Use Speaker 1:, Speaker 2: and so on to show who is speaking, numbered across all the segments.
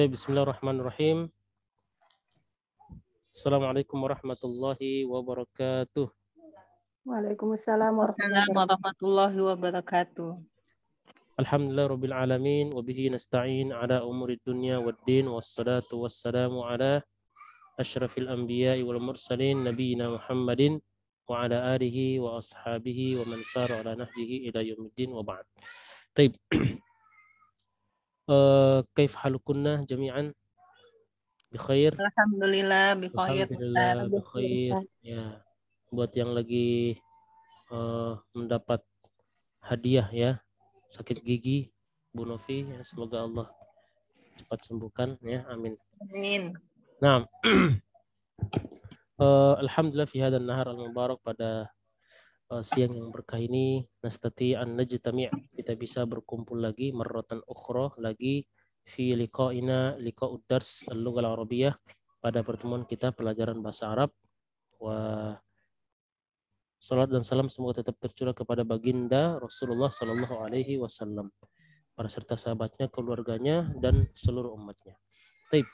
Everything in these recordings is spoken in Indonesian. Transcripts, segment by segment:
Speaker 1: Bismillahirrahmanirrahim. Assalamualaikum warahmatullahi wabarakatuh.
Speaker 2: Waalaikumsalam
Speaker 3: warahmatullahi wabarakatuh.
Speaker 1: Alhamdulillah rabbil alamin wa bihi nasta'in ala umuri dunya waddin wassalatu wassalamu ala asyrafil anbiya'i wal mursalin nabiyina Muhammadin wa ala alihi wa ashabihi wa man sara ala nahjihi ila yaumiddin wa ba'd. Baik. Kaif halukunna jami'an? Bikhair.
Speaker 3: Alhamdulillah bikhair.
Speaker 1: Alhamdulillah bikhair. Ya. Buat yang lagi mendapat hadiah ya, sakit gigi Bu Novi, ya, semoga Allah cepat sembuhkan ya, amin.
Speaker 3: Amin.
Speaker 1: Nah, alhamdulillah fi hadan nahar al-mubarak, pada siang yang berkah ini nastati an najtami', kita bisa berkumpul lagi marratan ukhra lagi fi liqa'ina liqa'ud dars al-lughah al-arabiyyah, pada pertemuan kita pelajaran bahasa Arab. Wa salat dan salam semoga tetap tercurah kepada baginda Rasulullah Sallallahu Alaihi Wasallam, para serta sahabatnya, keluarganya, dan seluruh umatnya. Baik.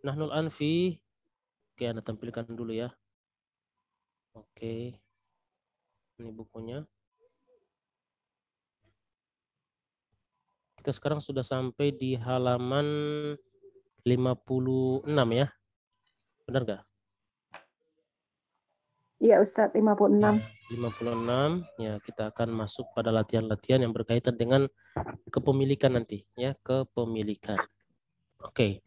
Speaker 1: Nahnul anfi. Oke, Anda tampilkan dulu ya. Oke. Ini bukunya. Kita sekarang sudah sampai di halaman 56 ya. Benar nggak?
Speaker 2: Iya Ustadz, 56.
Speaker 1: 56. Ya, kita akan masuk pada latihan-latihan yang berkaitan dengan kepemilikan nanti ya, kepemilikan. Oke.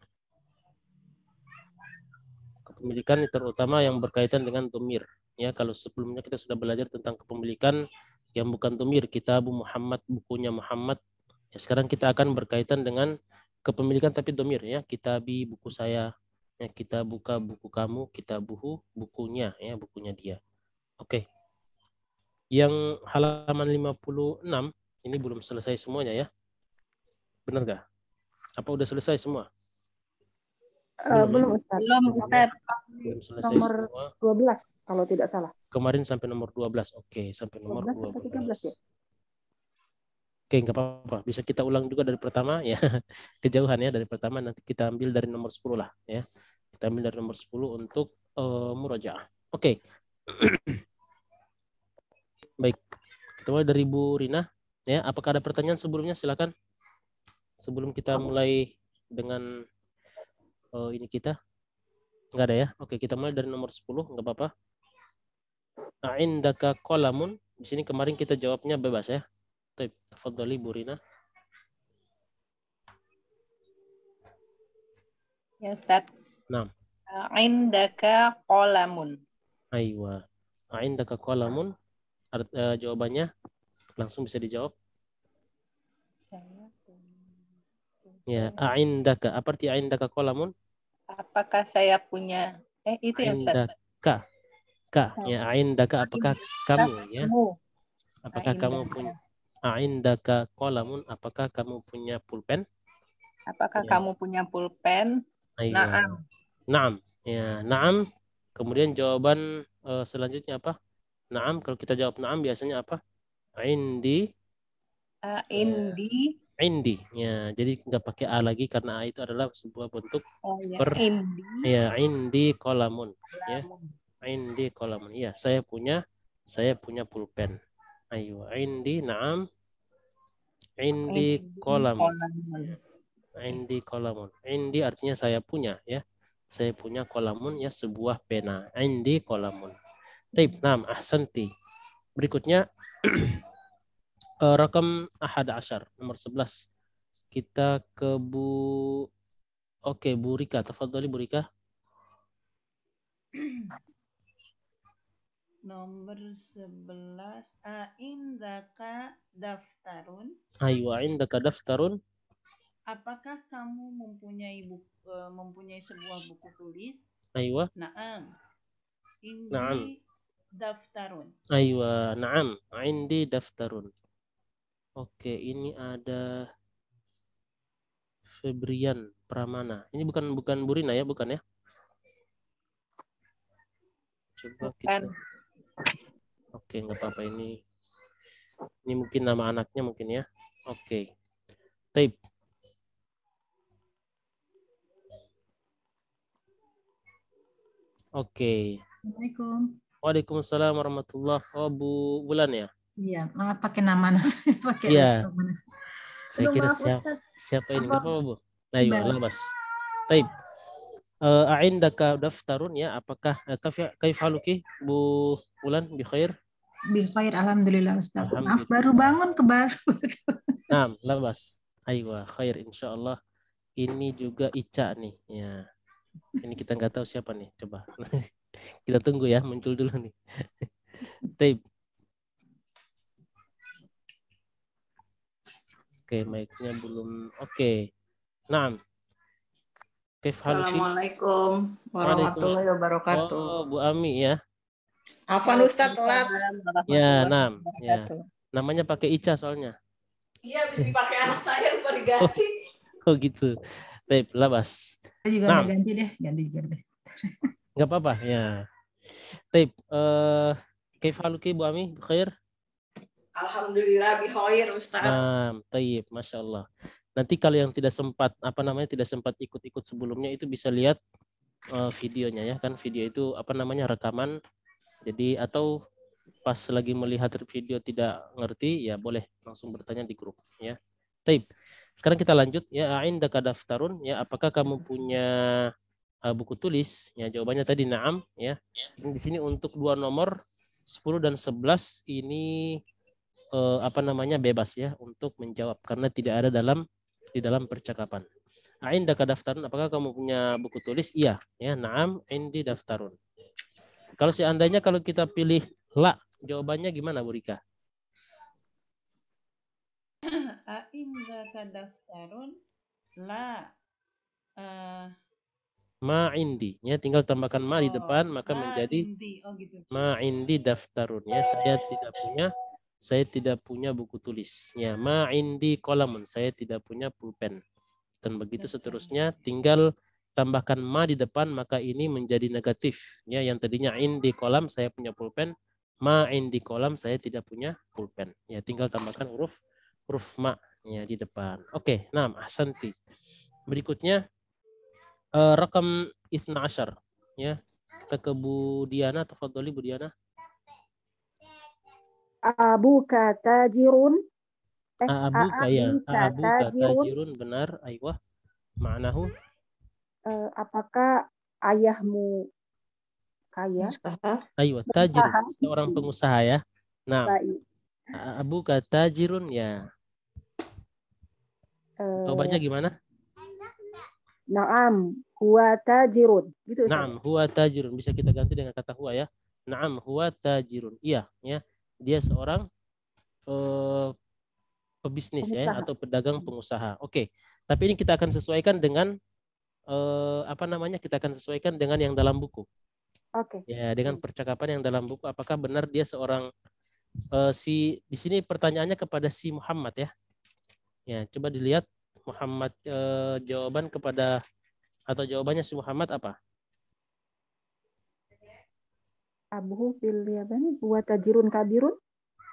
Speaker 1: Kepemilikan terutama yang berkaitan dengan dhamir. Ya, kalau sebelumnya kita sudah belajar tentang kepemilikan yang bukan dhamir, Kitabu Muhammad, bukunya Muhammad. Ya, sekarang kita akan berkaitan dengan kepemilikan tapi dhamir ya, kitabi, buku saya. Ya, kita buka buku kamu, kitabuhu, bukunya ya, bukunya dia. Oke. Yang halaman 56 ini belum selesai semuanya ya. Benar nggak? Apa udah selesai semua?
Speaker 2: Belum Ustadz.
Speaker 3: Belum Ustadz.
Speaker 1: Belum selesai
Speaker 2: Nomor
Speaker 1: semua.
Speaker 2: 12 kalau tidak salah.
Speaker 1: Kemarin sampai nomor 12. Oke, sampai nomor
Speaker 2: 12 atau 13 ya?
Speaker 1: Oke, nggak apa-apa. Bisa kita ulang juga dari pertama ya. Kejauhan ya dari pertama, nanti kita ambil dari nomor 10 lah ya. Kita ambil dari nomor 10 untuk murojaah. Oke. Baik. Kita mulai dari Bu Rina ya. Apakah ada pertanyaan sebelumnya? Silakan. Sebelum kita mulai dengan ini kita. Nggak ada ya. Oke, kita mulai dari nomor 10, nggak apa-apa. A'indaka qalamun. Di sini kemarin kita jawabnya bebas ya. Baik, tafadhali Bu Rina.
Speaker 3: Ya Ustadz.
Speaker 1: Nah.
Speaker 3: Indaka qalamun.
Speaker 1: Aywa. A'indaka qalamun. Jawabannya langsung bisa dijawab. Ya, a'indaka. Apa arti a'indaka qalamun?
Speaker 3: Apakah saya punya itu ya Ustaz?
Speaker 1: Ka. Ya, a'indaka, apakah kamu ya? Apakah kamu punya a'indaka qalamun? Apakah kamu punya pulpen?
Speaker 3: Apakah
Speaker 1: ya.
Speaker 3: kamu punya pulpen? Naam.
Speaker 1: Naam. Ya, naam. Kemudian jawaban selanjutnya apa? Naam. Kalau kita jawab naam biasanya apa? Indi. Indi. Ya, jadi nggak pakai a lagi karena a itu adalah sebuah bentuk indi qalamun. Ya. Indi qalamun. Ya, saya punya pulpen. Ayo, indi naam. Indi qalamun. Indi qalamun. Indi artinya saya punya ya. Saya punya qalamun ya, sebuah pena. Indi qalamun. Taib, naam, ahsanti. Berikutnya rakam ahad asyar, nomor 11. Kita ke Bu Rika. Tafadhali Bu Rika.
Speaker 4: Nomor 11. Aindaka daftarun.
Speaker 1: Ayo, indaka daftarun.
Speaker 4: Apakah kamu mempunyai sebuah buku tulis?
Speaker 1: Aywa.
Speaker 4: Naam. Indi daftarun.
Speaker 1: Aywa, naam. Indi daftarun. Oke, ini ada Febrian Pramana. Ini bukan Burina ya, bukan ya? Coba kita. Oke, nggak apa-apa ini. Ini mungkin nama anaknya mungkin ya. Oke. Oke.
Speaker 5: Assalamualaikum.
Speaker 1: Waalaikumsalam warahmatullahi. Oh, Bu Bulan ya?
Speaker 5: Iya, maaf pakai nama anak saya, pakai
Speaker 1: Iya.
Speaker 5: laptop anak saya.
Speaker 1: Saya
Speaker 5: Aduh,
Speaker 1: kira
Speaker 5: maaf Ustaz.
Speaker 1: siapa ini?
Speaker 5: Apa?
Speaker 1: Enggak apa-apa, Bu. Nah, iya,
Speaker 5: Iqbal.
Speaker 1: labas. Taib. A'indaka daftarun ya, apakah kaif haluki Bu Bulan bi khair?
Speaker 5: Bi khair, alhamdulillah Ustaz. Maaf
Speaker 1: Alhamdulillah.
Speaker 5: baru bangun baru.
Speaker 1: Nah, labas. Aywa, khair insyaallah. Ini juga Ica nih, ya. Ini kita nggak tahu siapa nih, coba. Kita tunggu ya, muncul dulu nih. Taib. Oke, mic-nya belum. Oke. Naam. Kaif haluki?
Speaker 6: Assalamualaikum warahmatullahi wabarakatuh.
Speaker 1: Oh, Bu Ami ya.
Speaker 6: Afan Ustaz telat.
Speaker 1: Ya, Naam. Ya. Namanya pakai Ica soalnya.
Speaker 6: Iya, habis dipakai anak saya lupa diganti.
Speaker 1: Oh gitu. Taib, labas.
Speaker 5: Saya juga
Speaker 1: Nah.
Speaker 5: udah ganti deh, ganti juga deh.
Speaker 1: Enggak apa-apa, ya. Taib, kaif haluki Bu Ami? Khair?
Speaker 6: Alhamdulillah bi khair Ustaz.
Speaker 1: Nah, taib, Masya Allah. Nanti kalau yang tidak sempat, tidak sempat ikut-ikut sebelumnya itu bisa lihat videonya ya, kan video itu rekaman. Jadi atau pas lagi melihat video tidak ngerti, ya boleh langsung bertanya di grup ya. Taib. Sekarang kita lanjut ya, a'indaka daftarun ya, apakah kamu punya buku tulis? Ya, jawabannya tadi na'am ya. Di sini untuk dua nomor 10 dan 11 ini bebas ya untuk menjawab karena tidak ada di dalam percakapan. A'indaka daftarun, apakah kamu punya buku tulis? Iya, ya, na'am, indi daftarun. Kalau seandainya kalau kita pilih la, jawabannya gimana Bu Rika?
Speaker 4: A'indaka daftarun la
Speaker 1: Ma indi, ya tinggal tambahkan ma di depan maka
Speaker 4: ma
Speaker 1: menjadi
Speaker 4: indi. Oh gitu.
Speaker 1: ma indi daftarun ya, saya tidak punya buku tulis. Ya, ma indi qalamun, saya tidak punya pulpen. Dan begitu seterusnya, tinggal tambahkan ma di depan maka ini menjadi negatif. Ya, yang tadinya indi kolam saya punya pulpen, ma indi kolam saya tidak punya pulpen. Ya, tinggal tambahkan huruf ma ya di depan. Oke, nah, ahsanti. Berikutnya rakam 12 ya. Kita ke Bu Diana, tafadholi Bu Diana.
Speaker 2: Abuka tajirun.
Speaker 1: Abuka ya, abuka tajirun, benar. Aywa, ma'nahu.
Speaker 2: Apakah ayahmu kaya?
Speaker 1: Aywa, tajir, seorang pengusaha ya. Nah,
Speaker 2: Baik.
Speaker 1: abuka tajirun ya. Jawabannya gimana?
Speaker 2: Naam, huwa tajirun. Gitu, Ustaz.
Speaker 1: Naam, huwa tajirun. Bisa kita ganti dengan kata huwa ya. Naam, huwa tajirun. Iya, ya. Dia seorang pebisnis
Speaker 2: Pengusaha.
Speaker 1: ya, atau pedagang pengusaha. Oke. Tapi ini kita akan sesuaikan dengan kita akan sesuaikan dengan yang dalam buku.
Speaker 2: Oke.
Speaker 1: Ya, dengan percakapan yang dalam buku, apakah benar dia seorang di sini pertanyaannya kepada si Muhammad ya. Ya, coba dilihat Muhammad jawabannya si Muhammad apa?
Speaker 2: Abuhu fil yabani huwa tajirun kabirun.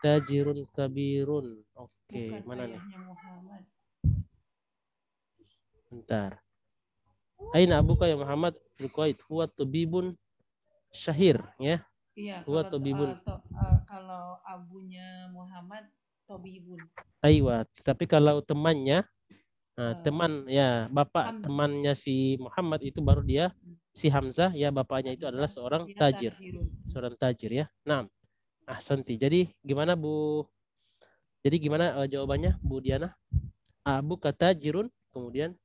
Speaker 1: Tajirun kabirun. Oke,
Speaker 4: Bukan
Speaker 1: mana nih?
Speaker 4: ayahnya Muhammad.
Speaker 1: Bentar. Aina abuka ya Muhammad fil Kuwait? Huwa tabibun syahir ya.
Speaker 4: Iya,
Speaker 1: Huwa tabibun.
Speaker 4: kalau abunya Muhammad tabibun.
Speaker 1: Aywa, tapi kalau temannya teman ya, bapak
Speaker 4: Hamzah.
Speaker 1: temannya si Muhammad itu baru dia si Hamzah ya, bapaknya itu adalah seorang
Speaker 4: Dia
Speaker 1: tajir.
Speaker 4: tajirun.
Speaker 1: Seorang tajir ya. Nah, ahsanti. Jadi gimana Bu? Jadi gimana jawabannya Bu Diana? Abu kata jirun, kemudian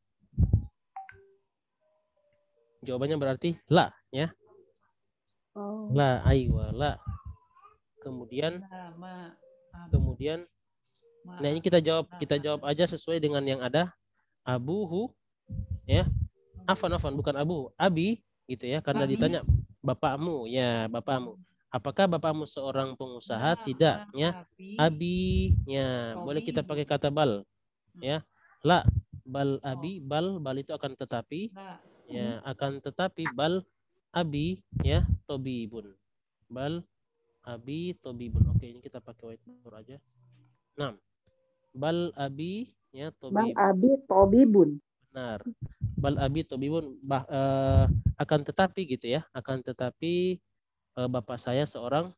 Speaker 1: jawabannya berarti la ya.
Speaker 2: Oh.
Speaker 1: La, aywa, la. Kemudian nah ini kita jawab aja sesuai dengan yang ada. Abuhu ya. Afan bukan abu, abi gitu ya, karena ditanya bapakmu ya, bapakmu. Apakah bapakmu seorang pengusaha? Tidak ya. Abi ya, boleh kita pakai kata bal ya. La, bal abi, bal itu akan tetapi ya, akan tetapi bal abi ya, tobibun. Bal abi tobibun. Oke, ini kita pakai whiteboard aja. Nah, bal abi ya, tobibun.
Speaker 2: Bal abi tobibun.
Speaker 1: Benar. bal abi tabibun, akan tetapi gitu ya, akan tetapi bapak saya seorang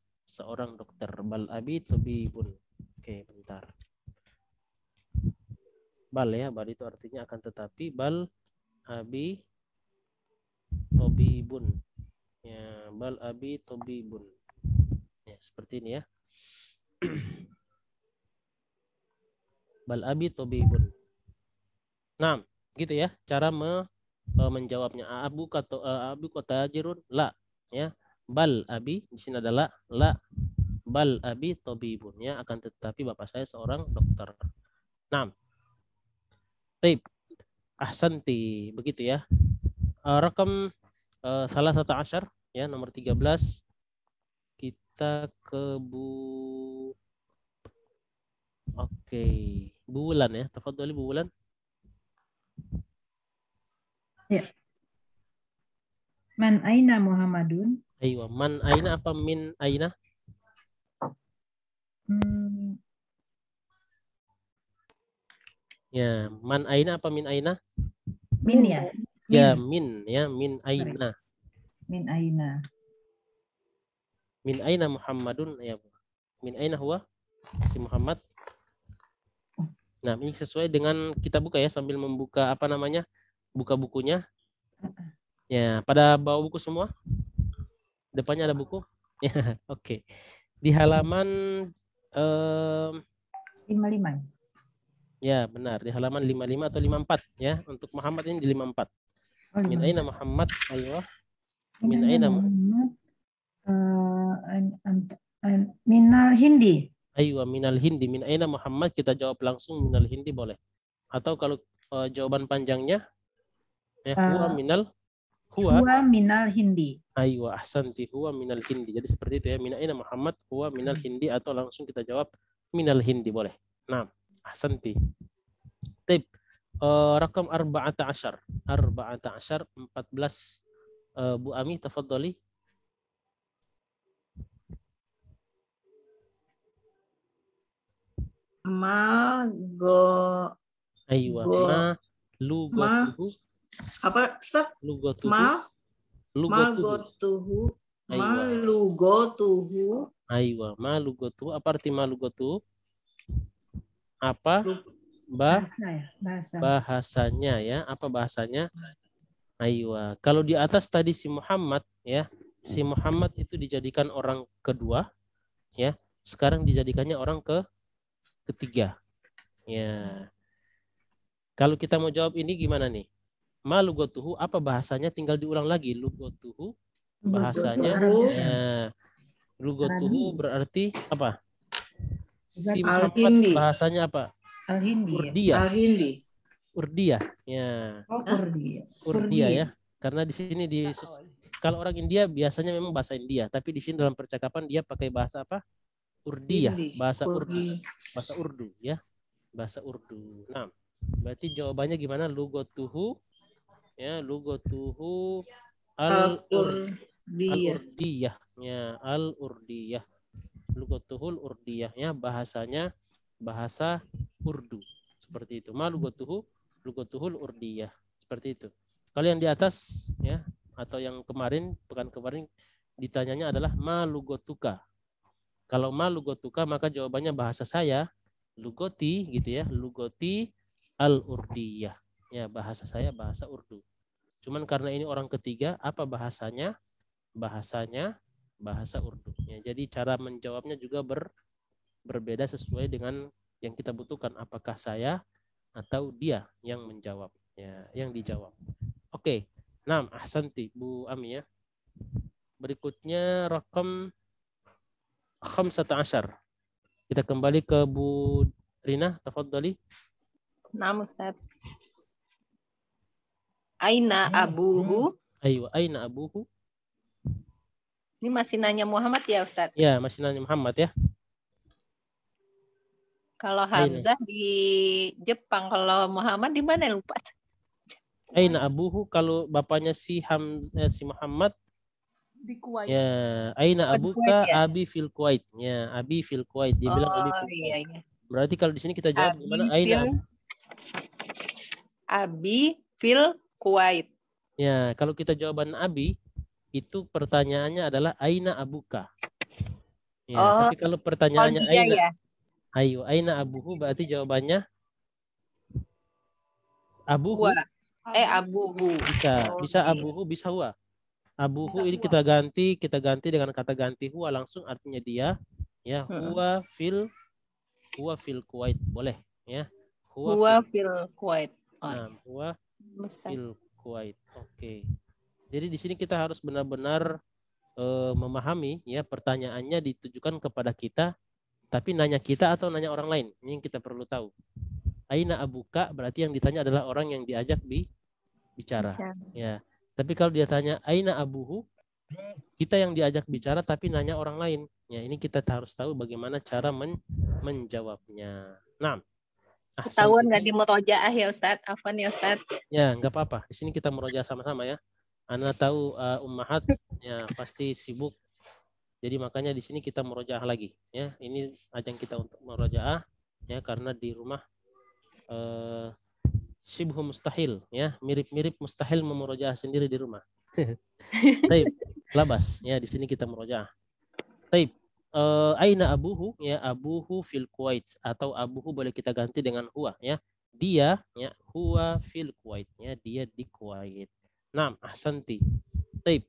Speaker 1: dokter. Bal abi tabibun. Oke, bentar. Bal ya, bal itu artinya akan tetapi, bal abi tabibun. Ya, bal abi tabibun. Ya, seperti ini ya. Bal abi tabibun. Nah, gitu ya cara menjawabnya. Abu kata jirun la ya. Bal abi di sini adalah la, bal abi tabibun ya, akan tetapi bapak saya seorang dokter. Nah, taib ahsanti, begitu ya. Rakam salah satu asyar ya, nomor 13. Kita ke Bu Wulan ya. Tafadhali Bu Wulan.
Speaker 5: Ya. Man aina Muhammadun?
Speaker 1: Aywa, man aina apa min aina? Ya, man aina apa min aina?
Speaker 5: Min ya.
Speaker 1: Ya, min ya, min aina.
Speaker 5: Min aina.
Speaker 1: Min aina Muhammadun ya. Min aina huwa? Si Muhammad. Nah, ini sesuai dengan kita buka ya, sambil membuka apa namanya? Buka bukunya. Ya, pada bawa buku semua? Depannya ada buku? Ya, oke. Di halaman
Speaker 5: 55.
Speaker 1: ya, benar. Di halaman 55 atau 54 ya. Untuk Muhammad ini di 54.
Speaker 5: Oh,
Speaker 1: Min aina Muhammad? Aywa. Min
Speaker 5: Min
Speaker 1: aina
Speaker 5: Muhammad. Minal Hindi.
Speaker 1: Aywa, minal Hindi. Min aina Muhammad, kita jawab langsung minal Hindi boleh. Atau kalau jawaban panjangnya ya, huwa minal
Speaker 5: Huwa minal Hindi.
Speaker 1: Aywa, ahsanti, huwa minal Hindi. Jadi seperti itu ya, min aina Muhammad huwa minal Hindi, atau langsung kita jawab minal Hindi boleh. Nah, ahsanti. Tip rakam 14. 14 Bu Ami, tafadhali. Aywa, lugatuhu.
Speaker 6: Apa, Ustaz?
Speaker 1: Lugatuhu.
Speaker 6: Lugotuhu.
Speaker 1: Aywa, malugotuhu. Apa arti malugotuhu? Apa? Bahasanya ya. Apa bahasanya? Aywa. Kalau di atas tadi si Muhammad ya. Si Muhammad itu dijadikan orang kedua ya. Sekarang dijadikannya orang ketiga. Ya. Kalau kita mau jawab ini gimana nih? Ma lugotuhu, apa bahasanya? Tinggal diulang lagi. Lugotuhu bahasanya. Ya. Lugotuhu berarti apa? Si Muhammad bahasanya apa?
Speaker 5: Al-Hindi.
Speaker 1: Urdia. Ya.
Speaker 5: Oh, Urdia.
Speaker 1: Urdia ya. Karena di sini kalau orang India biasanya memang bahasa India, tapi di sini dalam percakapan dia pakai bahasa apa? Urdia, bahasa Urdu. Bahasa Urdu ya. Bahasa Urdu. Nah, berarti jawabannya gimana? Lugotuhu ya, lugotuhu al-urdiyah ya, al-urdiyah. Lugotuhul urdiyah ya, bahasanya bahasa Urdu. Seperti itu. Ma lugotuhul urdiyah. Seperti itu. Kalau yang di atas ya, atau yang pekan kemarin ditanyanya adalah ma lugotuka. Kalau ma lugotuka maka jawabannya bahasa saya lugoti gitu ya, lugoti al-urdiyah. Ya, bahasa saya bahasa Urdu. Cuman karena ini orang ketiga, apa bahasanya? Bahasanya bahasa Urdu. Ya, jadi cara menjawabnya juga berbeda sesuai dengan yang kita butuhkan. Apakah saya atau dia yang menjawab? Ya, yang dijawab. Oke. Nah, ahsanti Bu Ami ya. Berikutnya rakam 15. Kita kembali ke Bu Rina, tafadhali.
Speaker 3: Nah, Ustaz. Aina abuhu.
Speaker 1: Aywa, aina abuhu.
Speaker 3: Ini masih nanya Muhammad ya, Ustaz?
Speaker 1: Ya, masih nanya Muhammad ya.
Speaker 3: Kalau Hamzah di Jepang, kalau Muhammad di mana lupa?
Speaker 1: Aina abuhu, kalau bapaknya si Muhammad
Speaker 4: Di Kuwait.
Speaker 1: ya, aina abuka ya? Abi fil Kuwait. Ya, abi fil Kuwait. Dia bilang abi fil Kuwait. Iya. Berarti kalau di sini kita jawab gimana? Aina
Speaker 3: Abi fil Kuwait.
Speaker 1: Ya, kalau kita jawaban Abi, itu pertanyaannya adalah Aina abuka. Ya,
Speaker 3: Oh,
Speaker 1: tapi kalau pertanyaannya
Speaker 3: dia
Speaker 1: Aina,
Speaker 3: ya.
Speaker 1: ayo, Aina abuhu berarti jawabannya abuhu.
Speaker 3: Huwa. Abuhu.
Speaker 1: Bisa abuhu, bisa huwa. Abuhu
Speaker 4: Bisa
Speaker 1: ini
Speaker 4: huwa.
Speaker 1: kita ganti dengan kata ganti huwa langsung artinya dia. Ya, huwa fil Kuwait, boleh ya.
Speaker 3: Huwa fil Kuwait.
Speaker 1: Nah, huwa
Speaker 3: Ustaz.
Speaker 1: fil Kuwait. Oke. Jadi di sini kita harus benar-benar memahami ya, pertanyaannya ditujukan kepada kita, tapi nanya kita atau nanya orang lain. Ini yang kita perlu tahu. Aina abuka berarti yang ditanya adalah orang yang diajak bicara. Ya. Tapi kalau dia tanya Aina abuhu, kita yang diajak bicara tapi nanya orang lain. Ya, ini kita harus tahu bagaimana cara menjawabnya. Nah,
Speaker 3: ketahuan nggak di murojaah ya Ustaz? Afwan ya Ustaz.
Speaker 1: Ya, nggak apa-apa. Di sini kita murojaah sama-sama ya. Ana tahu ummahat ya pasti sibuk. Jadi makanya di sini kita murojaah lagi ya. Ini ajang kita untuk murojaah ya, karena di rumah syibhu mustahil ya, mirip-mirip mustahil memurojaah sendiri di rumah. Taib, labas ya, di sini kita murojaah. Taib, aina abuhu ya, abuhu fil Kuwait, atau abuhu boleh kita ganti dengan huwa ya. Dia ya, huwa fil Kuwait ya, dia di Kuwait. Naam, ahsanti. Taib.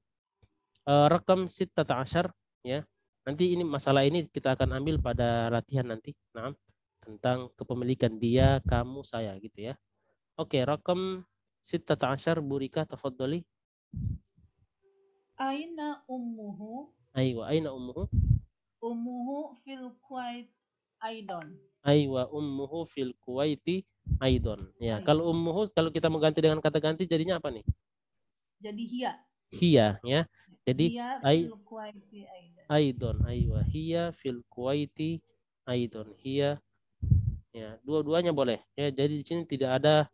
Speaker 1: Rakam 16 ya. Nanti ini masalah ini kita akan ambil pada latihan nanti. Naam, tentang kepemilikan dia, kamu, saya gitu ya. Oke, rakam 16 Burika, tafadhali.
Speaker 4: Aina ummuhu?
Speaker 1: Aywa, aina ummuhu?
Speaker 4: Ummuhu fil Kuwait aidon.
Speaker 1: Aywa, ummuhu fil Kuwaiti aidon. Ya, kalau ummuhu kalau kita mengganti dengan kata ganti jadinya apa nih?
Speaker 4: Jadi hiya.
Speaker 1: Hiya ya. Jadi
Speaker 4: hiya fil Kuwaiti
Speaker 1: aidon. Aywa, hiya fil Kuwaiti aidon. Hiya ya, dua-duanya boleh. Ya, jadi di sini tidak ada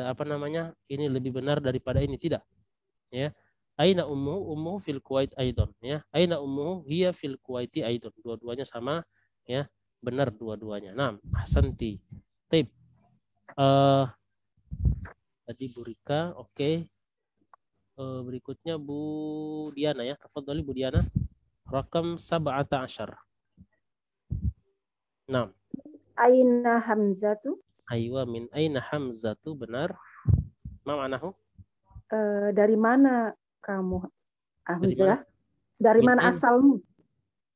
Speaker 1: apa namanya? Ini lebih benar daripada ini, tidak. Ya. Aina ummuhu fil Kuwait aidon ya. Aina ummuhu hiya fil Kuwaiti aidon. Dua-duanya sama ya. Benar dua-duanya. Naam, ahsanti. Taib. Tadi Burika, oke. Berikutnya Bu Diana ya. Tafadhali Bu Diana. Rakam 17. Naam.
Speaker 2: Aina Hamzatu?
Speaker 1: Aywa, min aina Hamzatu, benar. Ma ma'nahu?
Speaker 2: Dari mana kamu, Hamzah? Dari mana asalmu?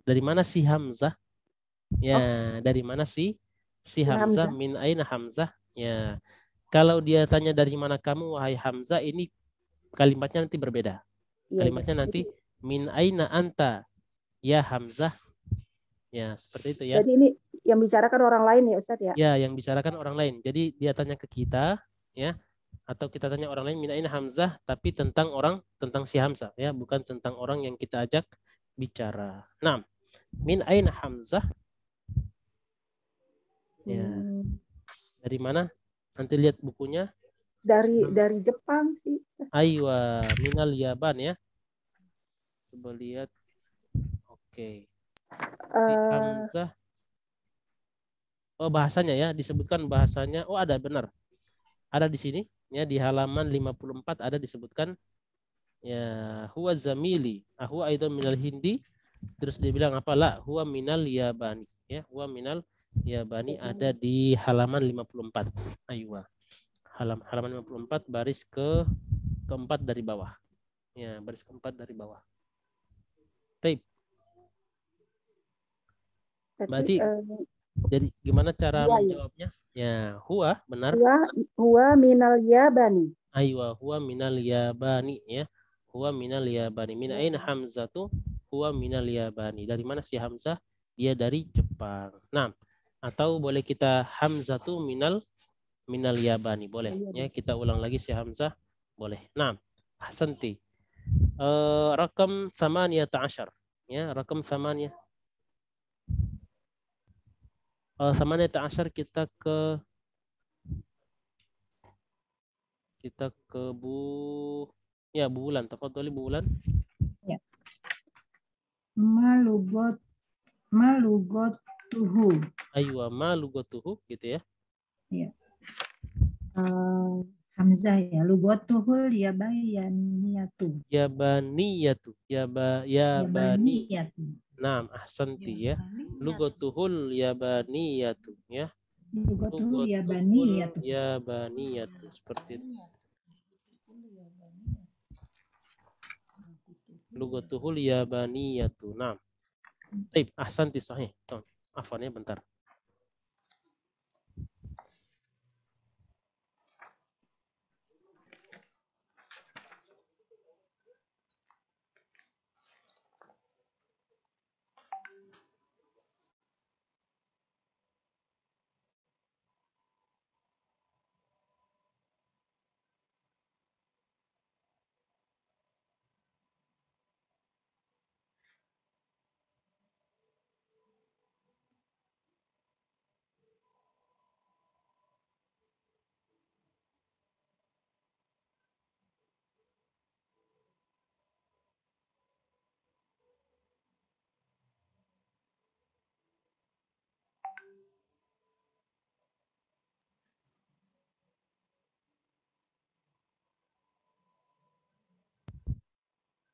Speaker 1: Dari mana si Hamzah? Ya, dari mana si Hamzah? Min aina Hamzah? Ya. Kalau dia tanya dari mana kamu wahai Hamzah, ini kalimatnya nanti berbeda. Kalimatnya nanti min aina anta ya Hamzah. Ya, seperti itu ya.
Speaker 2: Jadi ini yang bicarakan orang lain ya Ustaz ya?
Speaker 1: Ya, yang bicarakan orang lain. Jadi dia tanya ke kita ya, atau kita tanya orang lain min aina Hamzah, tapi tentang si Hamzah ya, bukan tentang orang yang kita ajak bicara. Nah, min aina Hamzah? Ya. Dari mana? Nanti lihat bukunya.
Speaker 2: Dari Jepang sih.
Speaker 1: Aywa, minal Yaban ya. Coba lihat. Oke. Hamzah. Oh, bahasanya ya, disebutkan bahasanya. Oh, ada, benar. Ada di sini ya, di halaman 54 ada disebutkan ya, huwa zamili, huwa aidan minal Hindi. Terus dia bilang apa? La, huwa minal Yabani ya, huwa minal Yabani, ada di halaman 54. Aywa. Halaman 54 baris keempat dari bawah. Ya, baris keempat dari bawah. Taib. Berarti jadi gimana cara menjawabnya? Ya, huwa, benar.
Speaker 2: Huwa minal Yabani.
Speaker 1: Aywa, huwa minal Yabani ya. Huwa minal Yabani. Min aina Hamzatu? Huwa minal Yabani. Dari mana si Hamzah? Dia dari Jepang. Nah, atau boleh kita Hamzatu minal Yabani, boleh ya. Kita ulang lagi si Hamzah, boleh. Nah, ahsanti. Rakam 18 ya, rakam 8. 18 kita ke Bu Bulan. Tafadhali Bu Bulan.
Speaker 5: Ya. Malugotuhu.
Speaker 1: Aywa, malugotuhu gitu ya.
Speaker 5: Ya. Hamzah ya. Lugatuhul yabaniyatu.
Speaker 1: Yabaniyatu. Yabani.
Speaker 5: Yabaniyatu.
Speaker 1: Naam, ahsanti ya. Lugatuhul yabaniyatu ya.
Speaker 5: Lugatuhul yabaniyatu.
Speaker 1: Yabaniyatu seperti itu. Lugatuhul yabaniyatu. Naam. Baik, ahsanti sahih. Afwan ya bentar.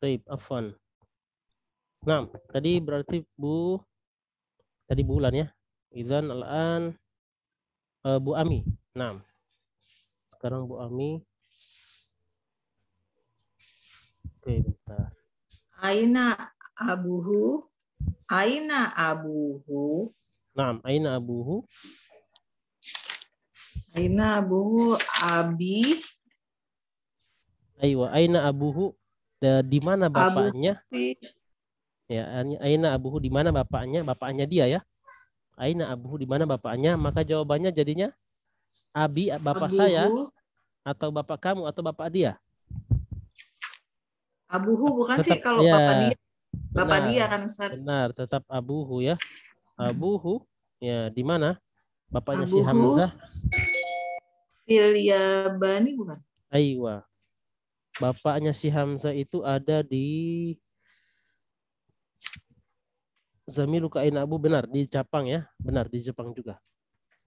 Speaker 1: Baik, afwan. Nah, tadi berarti tadi bulan ya. Izan al-an Bu Ami. Nah, sekarang Bu Ami. Oke, bentar.
Speaker 6: Aina abuhu. Aina abuhu.
Speaker 1: Nah, aina abuhu.
Speaker 6: Aina abuhu abi.
Speaker 1: Aywa, aina abuhu. Di mana bapaknya?
Speaker 6: Abuhu.
Speaker 1: Ya, aina abuhu di mana bapaknya? Bapaknya dia ya. Aina abuhu di mana bapaknya? Maka jawabannya jadinya abi bapak
Speaker 6: Abuhu.
Speaker 1: saya atau bapak kamu atau bapak dia.
Speaker 6: Abuhu bukan
Speaker 1: Tetap,
Speaker 6: sih kalau
Speaker 1: ya,
Speaker 6: bapak dia. Bapak
Speaker 1: benar,
Speaker 6: dia kan Ustaz.
Speaker 1: benar, tetap abuhu ya. Abuhu ya di mana? Bapaknya si
Speaker 6: Abuhu.
Speaker 1: Hamzah.
Speaker 6: Fil yabani bukan?
Speaker 1: Aywa. Bapaknya si Hamzah itu ada di Zamiluka aina abu, benar di Jepang ya. Benar di Jepang juga.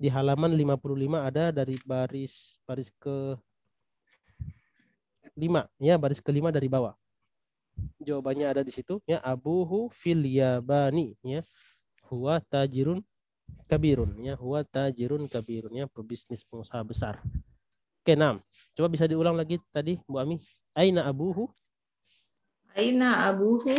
Speaker 1: Di halaman 55 ada dari baris ke 5 ya, baris ke-5 dari bawah. Jawabannya ada di situ ya, abuhu fil yabani ya. Huwa tajirun kabirun ya, huwa tajirun kabirun ya, pebisnis pengusaha besar. Oke, 6. Coba bisa diulang lagi tadi Bu Ami. Aina abuhu?
Speaker 6: Aina abuhu.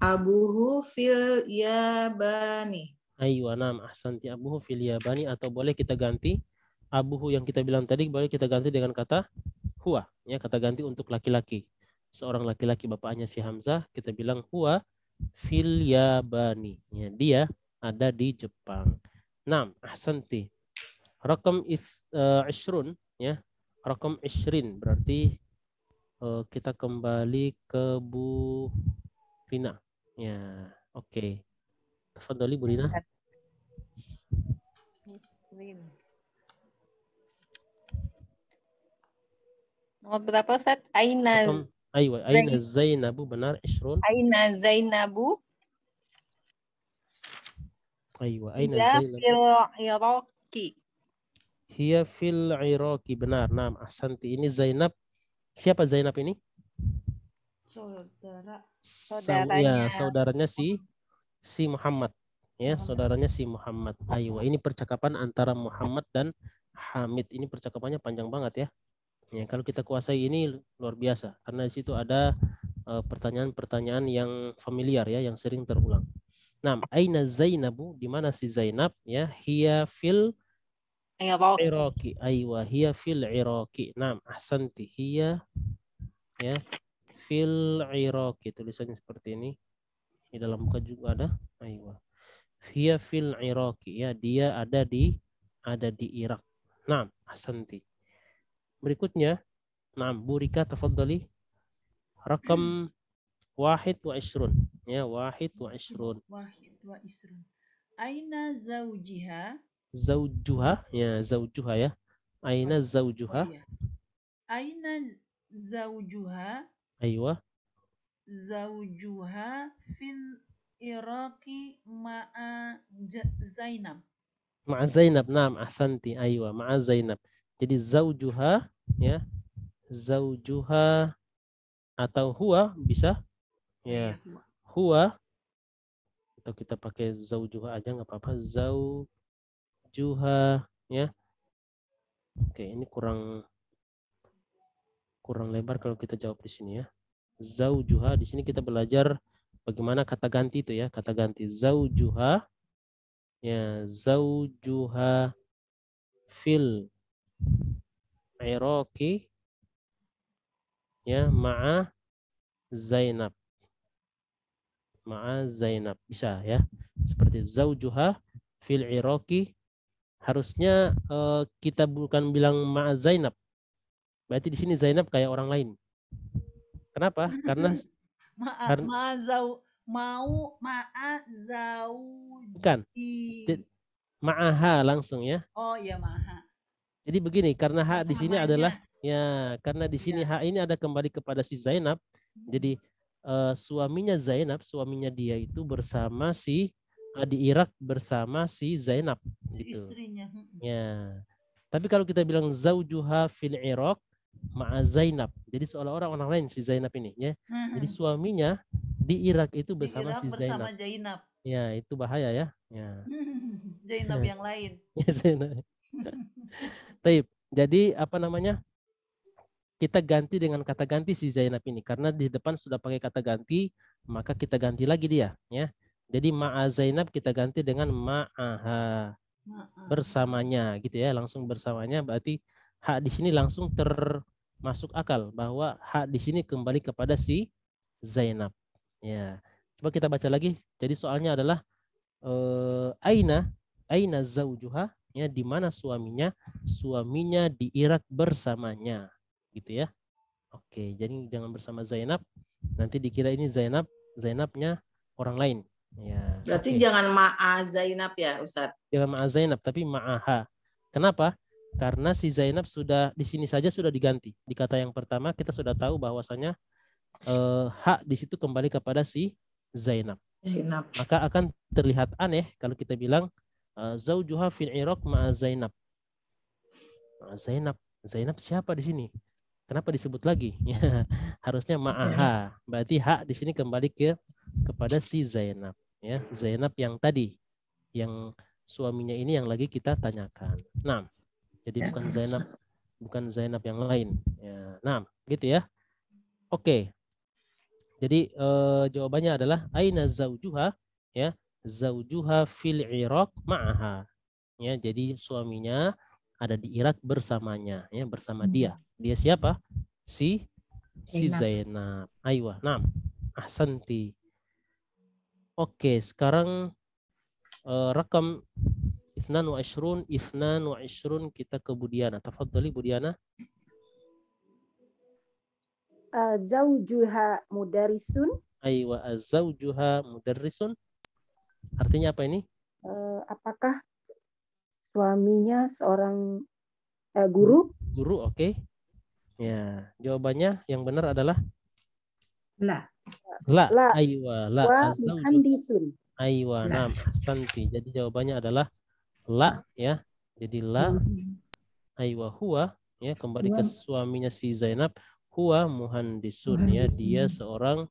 Speaker 6: Abuhu fil yabani.
Speaker 1: Ayo, 6. Ahsanti, abuhu fil yabani, atau boleh kita ganti abuhu yang kita bilang tadi, boleh kita ganti dengan kata huwa ya, kata ganti untuk laki-laki. Seorang laki-laki bapaknya si Hamzah, kita bilang huwa fil yabani ya, dia ada di Jepang. 6. Ahsanti. Rakam ishrun ya. Rakam ishrin berarti kita kembali ke Bu Rina. Ya, oke. Tafadhali Bu Rina.
Speaker 3: Nomor berapa Ustaz? Aina
Speaker 1: Aina Zainabu, benar, ishrun.
Speaker 3: Aina Zainabu.
Speaker 1: Aywa, aina
Speaker 3: Hiya
Speaker 1: Zainabu.
Speaker 3: fil Iraqi.
Speaker 1: Hiya fil Iraqi, benar. Nah, ahsanti. Ini Zainab. Siapa Zainab ini?
Speaker 3: Saudaranya.
Speaker 1: Ya, saudaranya si Muhammad. Ya, saudaranya si Muhammad. Aywa, ini percakapan antara Muhammad dan Hamid. Ini percakapannya panjang banget ya. Ya, kalau kita kuasai ini luar biasa, karena di situ ada pertanyaan-pertanyaan yang familiar ya, yang sering terulang. Nah, aina Zainabu, di mana si Zainab ya? Hiya fil Iraqi. Aywa, hiya fil Iraqi. Nah, ahsanti, hiya ya fil Iraqi, tulisannya seperti ini. Di dalam buku juga ada. Aywa. Hiya fil Iraqi ya, dia ada di Irak. Nah, ahsanti. Berikutnya, nah, Bu Rika tafadhali. Rakam 21 ya, 21.
Speaker 4: Aina zaujiha?
Speaker 1: Zaujuha ya, zaujuha ya. Aina zaujuha?
Speaker 4: Oh, iya. Aina zaujuha?
Speaker 1: Aywa.
Speaker 4: Zaujuha fil Iraqi ma'a Zainab.
Speaker 1: Ma'a Zainab. Naam, ahsanti. Aywa, ma'a Zainab. Jadi zaujuha, ya. Zaujuha atau huwa bisa, ya. Huwa atau kita pakai zaujuha aja nggak apa-apa. Zaujuha, ya. Oke, ini kurang lebar kalau kita jawab di sini ya. Zaujuha, di sini kita belajar bagaimana kata ganti itu ya, kata ganti zaujuha, ya, zaujuha fil Iraqi, ya, ma'a Zainab. Ma'a Zainab bisa ya. Seperti zaujuha fil Iraqi, harusnya kita bukan bilang ma'a Zainab. Berarti di sini Zainab kayak orang lain. Kenapa? Karena bukan. Ma'aha langsung ya.
Speaker 4: Oh ya, maha.
Speaker 1: Jadi begini, karena hak di sini
Speaker 4: Bersamanya.
Speaker 1: adalah ya, karena di sini hak ini ada kembali kepada si Zainab. Jadi suaminya Zainab, suaminya dia itu bersama si di Irak bersama si Zainab
Speaker 4: Si
Speaker 1: gitu.
Speaker 4: istrinya.
Speaker 1: Ya. Tapi kalau kita bilang zaujuha fil Irak ma'a Zainab. Jadi seolah-olah orang lain si Zainab ini ya. Jadi suaminya di Irak itu
Speaker 4: Di
Speaker 1: bersama
Speaker 4: Irak
Speaker 1: si
Speaker 4: bersama
Speaker 1: Zainab.
Speaker 4: Zainab.
Speaker 1: Ya, itu bahaya ya. Ya.
Speaker 4: Zainab yang lain.
Speaker 1: Taib. Jadi apa namanya? Kita ganti dengan kata ganti si Zainab ini karena di depan sudah pakai kata ganti, maka kita ganti lagi dia ya. Jadi ma'a Zainab kita ganti dengan ma'aha, bersamanya gitu ya, langsung bersamanya, berarti hak di sini langsung termasuk akal bahwa hak di sini kembali kepada si Zainab. Ya. Coba kita baca lagi. Jadi soalnya adalah aina zaujuha, ya, di mana suaminya di Irak bersamanya gitu ya. Oke, jadi jangan bersama Zainab, nanti dikira ini Zainabnya orang lain ya.
Speaker 6: Berarti
Speaker 1: Oke.
Speaker 6: jangan ma'a Zainab ya, Ustadz.
Speaker 1: Jangan ma'a Zainab tapi ma'aha. Kenapa? Karena si Zainab sudah di sini saja sudah diganti. Di kata yang pertama kita sudah tahu bahwasanya hak di situ kembali kepada si Zainab.
Speaker 6: Zainab.
Speaker 1: Maka akan terlihat aneh kalau kita bilang zaujuha fil Iraq ma'a Zainab. Zainab siapa di sini? Kenapa disebut lagi? Harusnya ma'aha. Berarti hak di sini kembali kepada si Zainab, ya. Zainab yang tadi, yang suaminya ini yang lagi kita tanyakan. Nah, jadi bukan Zainab yang lain. Ya, nah, gitu ya. Oke. Jadi jawabannya adalah aina zaujuha, ya. Zaujuha fil Iraq ma'aha. Ya, jadi suaminya ada di Irak bersamanya, ya, bersama dia. Dia siapa? Si Zainab. Aywa. Naam. Ahsanti. Oke, sekarang rakam 22 kita ke Budiana. Tafadhali Budiana.
Speaker 2: Zaujuha mudarisun.
Speaker 1: Aywa, zaujuha mudarrisun. Artinya apa ini?
Speaker 2: Apakah suaminya seorang guru?
Speaker 1: Guru, oke. Ya, jawabannya yang benar adalah
Speaker 5: La.
Speaker 1: la.
Speaker 2: La.
Speaker 1: Aywa, la.
Speaker 2: Wa muhandisun.
Speaker 1: Aywa,
Speaker 5: La.
Speaker 1: naam, ahsanti. Jadi jawabannya adalah la, ya. Jadi la. Aywa, huwa, ya, kembali ke suaminya si Zainab. Huwa muhandisun, ya, dia seorang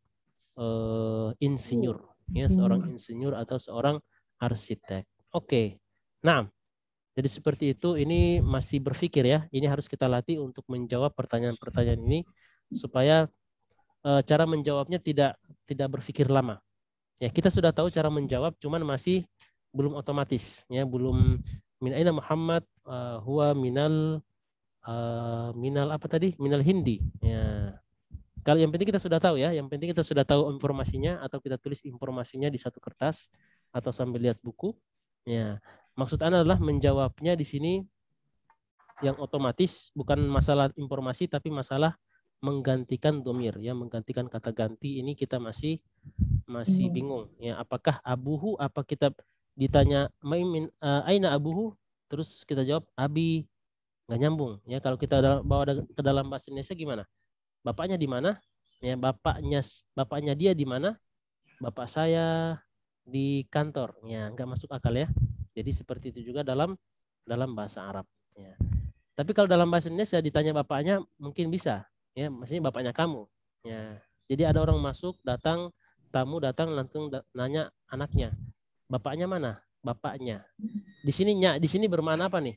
Speaker 1: insinyur, ya, seorang insinyur atau seorang arsitek. Oke. Nah, jadi seperti itu. Ini masih berpikir ya. Ini harus kita latih untuk menjawab pertanyaan-pertanyaan ini supaya cara menjawabnya tidak berpikir lama. Ya, kita sudah tahu cara menjawab, cuman masih belum otomatis, ya, belum min aina Muhammad huwa minal apa tadi? Minal Hindi. Ya. Kalau yang penting kita sudah tahu ya, yang penting kita sudah tahu informasinya atau kita tulis informasinya di satu kertas atau sambil lihat buku. Ya. Maksud Anda adalah menjawabnya di sini yang otomatis, bukan masalah informasi tapi masalah menggantikan domir, ya, menggantikan kata ganti. Ini kita masih bingung, ya, apakah abuhu, apa kita ditanya aina abuhu terus kita jawab abi, nggak nyambung, ya. Kalau kita bawa ke dalam bahasa Indonesia gimana? Bapaknya di mana? Ya, bapaknya dia di mana? Bapak saya di kantor. Ya, nggak masuk akal ya. Jadi seperti itu juga dalam bahasa Arab. Ya. Tapi kalau dalam bahasa Indonesia ditanya bapaknya mungkin bisa, ya, maksudnya bapaknya kamu. Ya. Jadi ada orang masuk, tamu datang langsung nanya anaknya, bapaknya mana? Bapaknya. Di sini bermakna apa nih?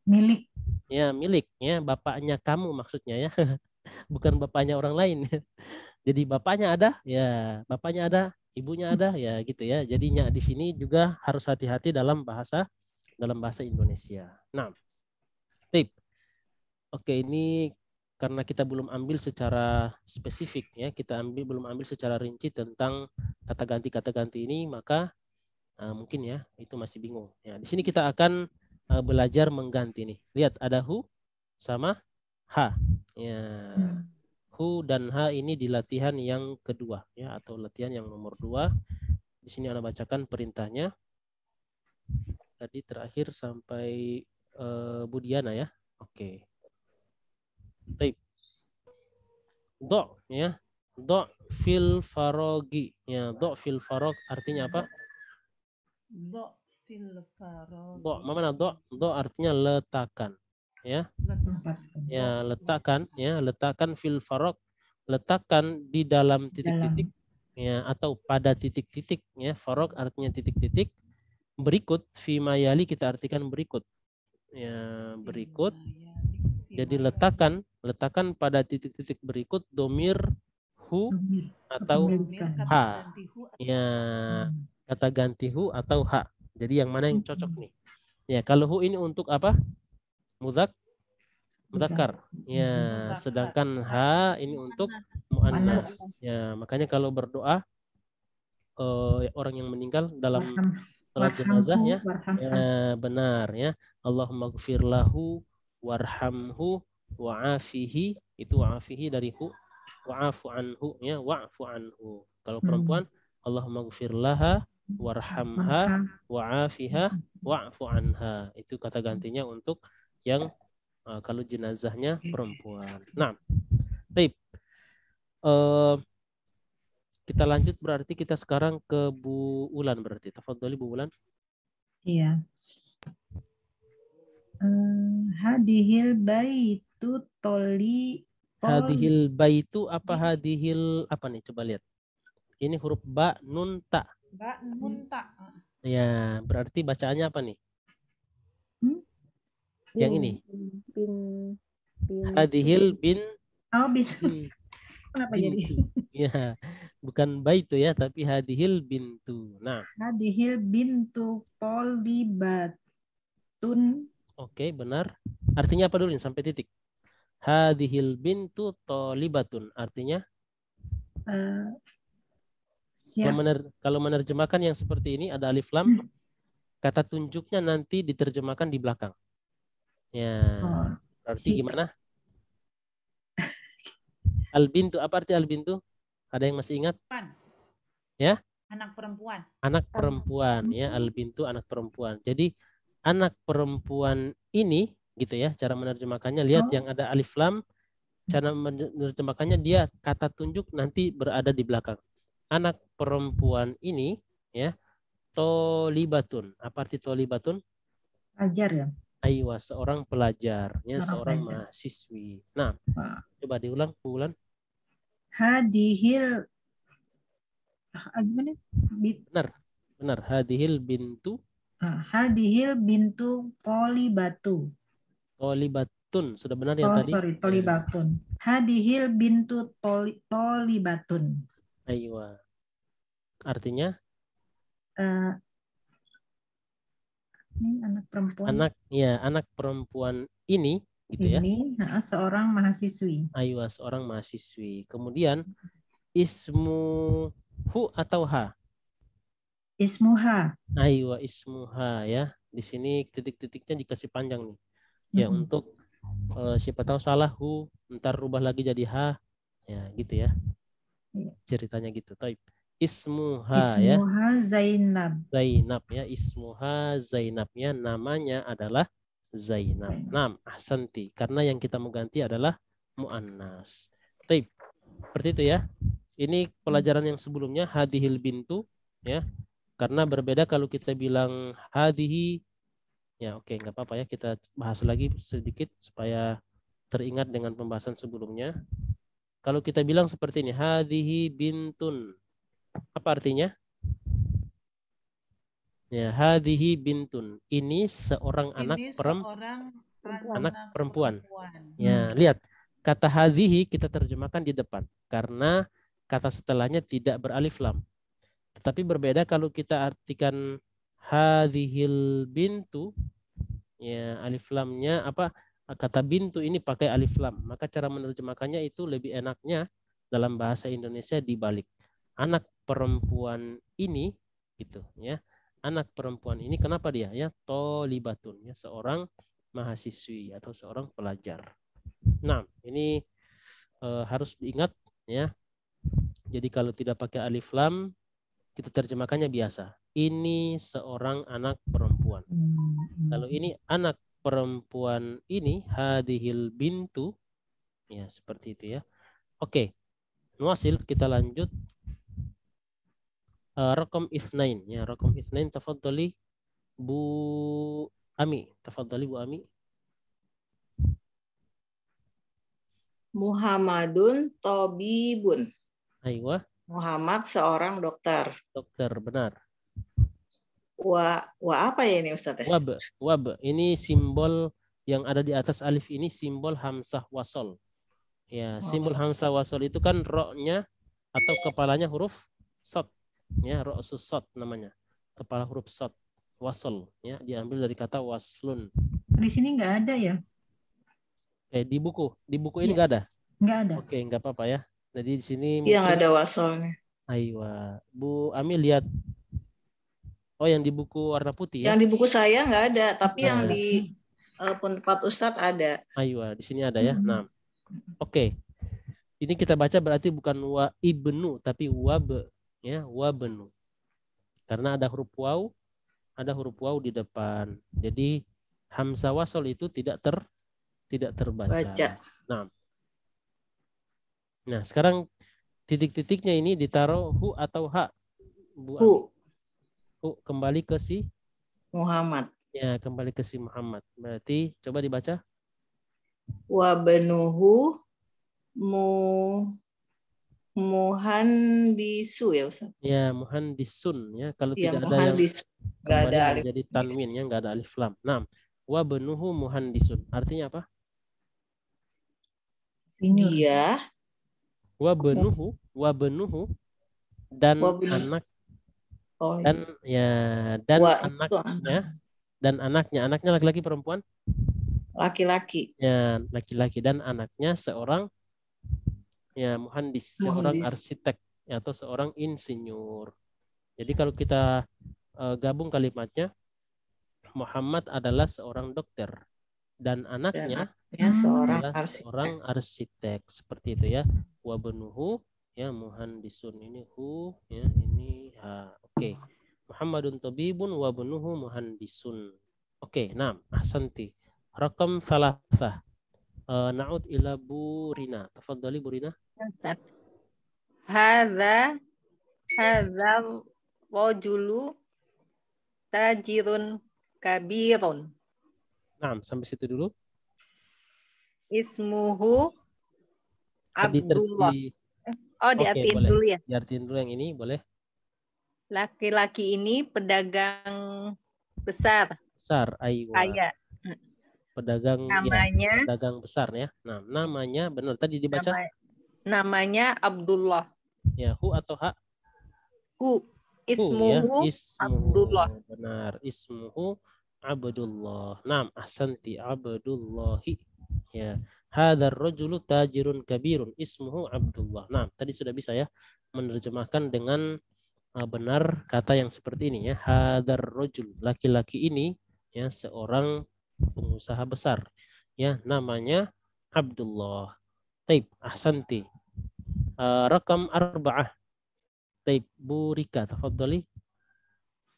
Speaker 5: Milik.
Speaker 1: Ya, milik, ya, bapaknya kamu maksudnya ya. Bukan bapaknya orang lain. Jadi bapaknya ada, ya, bapaknya ada, ibunya ada, ya gitu ya. Jadinya di sini juga harus hati-hati dalam bahasa Indonesia. Nah, tip. Oke, ini karena kita belum ambil secara spesifik ya, belum ambil secara rinci tentang kata ganti ini, maka mungkin ya itu masih bingung. Ya, di sini kita akan belajar mengganti nih. Lihat ada hu sama ha. Ya. Hu dan ha ini di latihan yang kedua ya, atau latihan yang nomor 2. Di sini Anda bacakan perintahnya. Tadi terakhir sampai Budiana ya. Oke. Baik. Do ya. Do fil farogi. Ya, do fil farog artinya apa?
Speaker 4: Do fil farog.
Speaker 1: Do, mana do? Do artinya letakkan. Ya. Ya, letakkan ya, letakkan fil farog, letakkan di dalam titik-titik ya, atau pada titik-titik ya. Farog artinya titik-titik. Berikut fima yali kita artikan berikut. Ya, berikut. Jadi letakkan pada titik-titik berikut domir hu atau ha. Ya, kata ganti hu atau ha. Jadi yang mana yang cocok nih? Ya, kalau hu ini untuk apa? Mudzakkar. Ya, sedangkan ha ini untuk muannas. Ya, makanya kalau berdoa orang yang meninggal dalam salat jenazah ya, benar ya. Allahumma gfir lahu warhamhu wa'afihi, itu wa'afihi dari hu, wa'afu anhu ya, wa'fu anhu. Kalau perempuan Allahumma gfir laha warhamha wa'afiha wa'fu anha. Itu kata gantinya untuk yang kalau jenazahnya perempuan. Nah, baik. Kita lanjut berarti kita sekarang ke Bu Ulan berarti. Tafadhali Bu Ulan.
Speaker 5: Iya. Hadihil baitu
Speaker 1: Hadihil baitu apa hadihil apa nih? Coba lihat. Ini huruf ba nun ta.
Speaker 4: Ba nun ta.
Speaker 1: Ya, berarti bacaannya apa nih? Yang ini. Hadihil bin.
Speaker 5: Oh, bin. Kenapa jadi?
Speaker 1: Ya, bukan baitu ya, tapi hadihil bintu. Nah.
Speaker 5: Hadihil bintu tolibatun. Oke,
Speaker 1: benar. Artinya apa dulu nih sampai titik? Hadihil bintu tolibatun. Artinya? Kalau menerjemahkan yang seperti ini ada alif lam, kata tunjuknya nanti diterjemahkan di belakang. Ya, berarti gimana? Albintu, apa arti albintu? Ada yang masih ingat? Ya?
Speaker 4: Anak perempuan.
Speaker 1: Anak perempuan ya, albintu anak perempuan. Jadi anak perempuan ini gitu ya, cara menerjemahkannya. Lihat yang ada alif lam, cara menerjemahkannya dia kata tunjuk nanti berada di belakang. Anak perempuan ini ya, tolibatun. Apa arti tolibatun?
Speaker 5: Pelajar ya.
Speaker 1: Aywa, seorang pelajar, ya, seorang mahasiswi. Nah, coba diulang, ulang.
Speaker 5: Hadihil,
Speaker 1: benar. Hadihil bintu.
Speaker 5: Hadihil bintu tolibatu.
Speaker 1: Tolibatun, sudah benar ya tadi?
Speaker 5: Sorry, tolibatun. Hadihil bintu tolibatun.
Speaker 1: Aywa. Artinya?
Speaker 5: Ini anak perempuan.
Speaker 1: Anak perempuan ini gitu ya.
Speaker 5: Ini seorang mahasiswi.
Speaker 1: Aywa, seorang mahasiswi. Kemudian ismuhu atau ha?
Speaker 5: Ismuha.
Speaker 1: Aywa, ismuha ya. Di sini titik-titiknya dikasih panjang nih. Ya, untuk siapa tahu salah hu, ntar rubah lagi jadi ha. Ya, gitu ya. Ceritanya gitu. Taib. Ismuha ya.
Speaker 5: Ismuha Zainab.
Speaker 1: Zainab ya. Ismuha Zainabnya namanya adalah Zainab. Nam, ahsanti. Karena yang kita mau ganti adalah mu'annas. Taib. Seperti itu ya. Ini pelajaran yang sebelumnya hadihil bintu ya. Karena berbeda kalau kita bilang hadhihi, ya oke, nggak apa-apa ya, kita bahas lagi sedikit supaya teringat dengan pembahasan sebelumnya. Kalau kita bilang seperti ini, hadhihi bintun, apa artinya? Ya, hadhihi bintun, ini seorang anak
Speaker 4: Ini seorang
Speaker 1: anak perempuan.
Speaker 4: perempuan.
Speaker 1: Ya, lihat, kata hadhihi kita terjemahkan di depan karena kata setelahnya tidak beralif lam. Tetapi berbeda kalau kita artikan hadhil bintu, ya alif lamnya apa, kata bintu ini pakai alif lam, maka cara menerjemahkannya itu lebih enaknya dalam bahasa Indonesia dibalik. Anak perempuan ini gitu ya. Anak perempuan ini kenapa dia ya tholibatun, ya seorang mahasiswi atau seorang pelajar. Nah, ini harus diingat ya. Jadi kalau tidak pakai alif lam, kita terjemahkannya biasa. Ini seorang anak perempuan. Kalau ini anak perempuan ini, hadhil bintu, ya seperti itu ya. Oke, nuasil, kita lanjut. Raqam itsnain, ya raqam itsnain, tafadhali Bu Ami, tafadhali Bu Ami.
Speaker 6: Muhammadun Tobibun.
Speaker 1: Aywa,
Speaker 6: Muhammad seorang dokter.
Speaker 1: dokter, benar.
Speaker 6: Wa apa ya ini Ustaz?
Speaker 1: Wab, ini simbol yang ada di atas alif ini simbol hamzah wasol. Ya, simbol hamzah wasol itu kan ro-nya atau kepalanya huruf sod. Ya, ro'sus sod namanya. Kepala huruf sod. Wasol, ya, diambil dari kata waslun.
Speaker 5: Di sini nggak ada ya?
Speaker 1: Di buku ini
Speaker 5: Iya.
Speaker 1: nggak ada.
Speaker 5: Nggak ada.
Speaker 1: Oke, nggak apa-apa ya. Jadi di sini
Speaker 6: Iya nggak ada wasolnya.
Speaker 1: Aywa, Bu Ami lihat. Oh, yang di buku warna putih ya?
Speaker 6: Yang di buku saya nggak ada, tapi yang
Speaker 1: Nah.
Speaker 6: di tempat Ustadz ada.
Speaker 1: Aywa, di sini ada ya. Nah, oke. Ini kita baca berarti bukan wa ibnu tapi wab, ya, wabnu. Karena ada huruf waw di depan. Jadi hamzah wasol itu tidak terbaca.
Speaker 6: Baca.
Speaker 1: Nah, sekarang titik-titiknya ini ditaruh hu atau ha? Bu Ami. Hu kembali ke si
Speaker 6: Muhammad.
Speaker 1: Ya, kembali ke si Muhammad. Berarti coba dibaca.
Speaker 6: Wa benuhu muhandisu ya Ustaz.
Speaker 1: Ya, muhandisun ya. Kalau
Speaker 6: Ya,
Speaker 1: tidak ada yang
Speaker 6: nggak
Speaker 1: kembali
Speaker 6: ada alif.
Speaker 1: menjadi tanwin ya, nggak ada alif lam. Nah, wa benuhu muhandisun. Artinya apa?
Speaker 6: Dia
Speaker 1: Wa benuhu dan anak dan ya dan anaknya laki-laki perempuan?
Speaker 6: Laki-laki.
Speaker 1: Ya, laki-laki dan anaknya seorang ya muhandis, seorang arsitek atau seorang insinyur. Jadi kalau kita gabung kalimatnya, Muhammad adalah seorang dokter dan anaknya adalah seorang arsitek, seperti itu ya. Wa benuhu ya muhandisun, ini hu ya, ini ha. Oke. Muhammadun tabibun wa benuhu muhandisun. Oke, nah, ahsanti. Rakam salasah. Na'ud ila Bu Rina. Tafadhali Bu Rina.
Speaker 3: Hadza rajulu tajirun kabirun.
Speaker 1: Nah, sampai situ dulu.
Speaker 3: Ismuhu Abdullah. Diartiin
Speaker 1: boleh.
Speaker 3: dulu ya.
Speaker 1: Diartiin dulu yang ini, boleh.
Speaker 3: Laki-laki ini pedagang besar.
Speaker 1: Besar, aywa.
Speaker 3: Kaya.
Speaker 1: Pedagang
Speaker 3: namanya
Speaker 1: ya, pedagang besar ya. Nah, namanya benar tadi dibaca.
Speaker 3: Namanya Abdullah.
Speaker 1: Ya, hu atau ha?
Speaker 3: Hu. Ismuhu
Speaker 1: ya,
Speaker 3: Abdullah.
Speaker 1: Benar, ismuhu Abdullah. Naam, ahsanti, Abdullahi. Ya. Hadzal rajulu tajirun kabirun ismuhu Abdullah. Nah, tadi sudah bisa ya menerjemahkan dengan benar kata yang seperti ini ya. Hadzal rajul, laki-laki ini ya seorang pengusaha besar ya, namanya Abdullah. Taib, ahsanti. Rakam arba'ah. Taib, Bu Rika, tafadhali.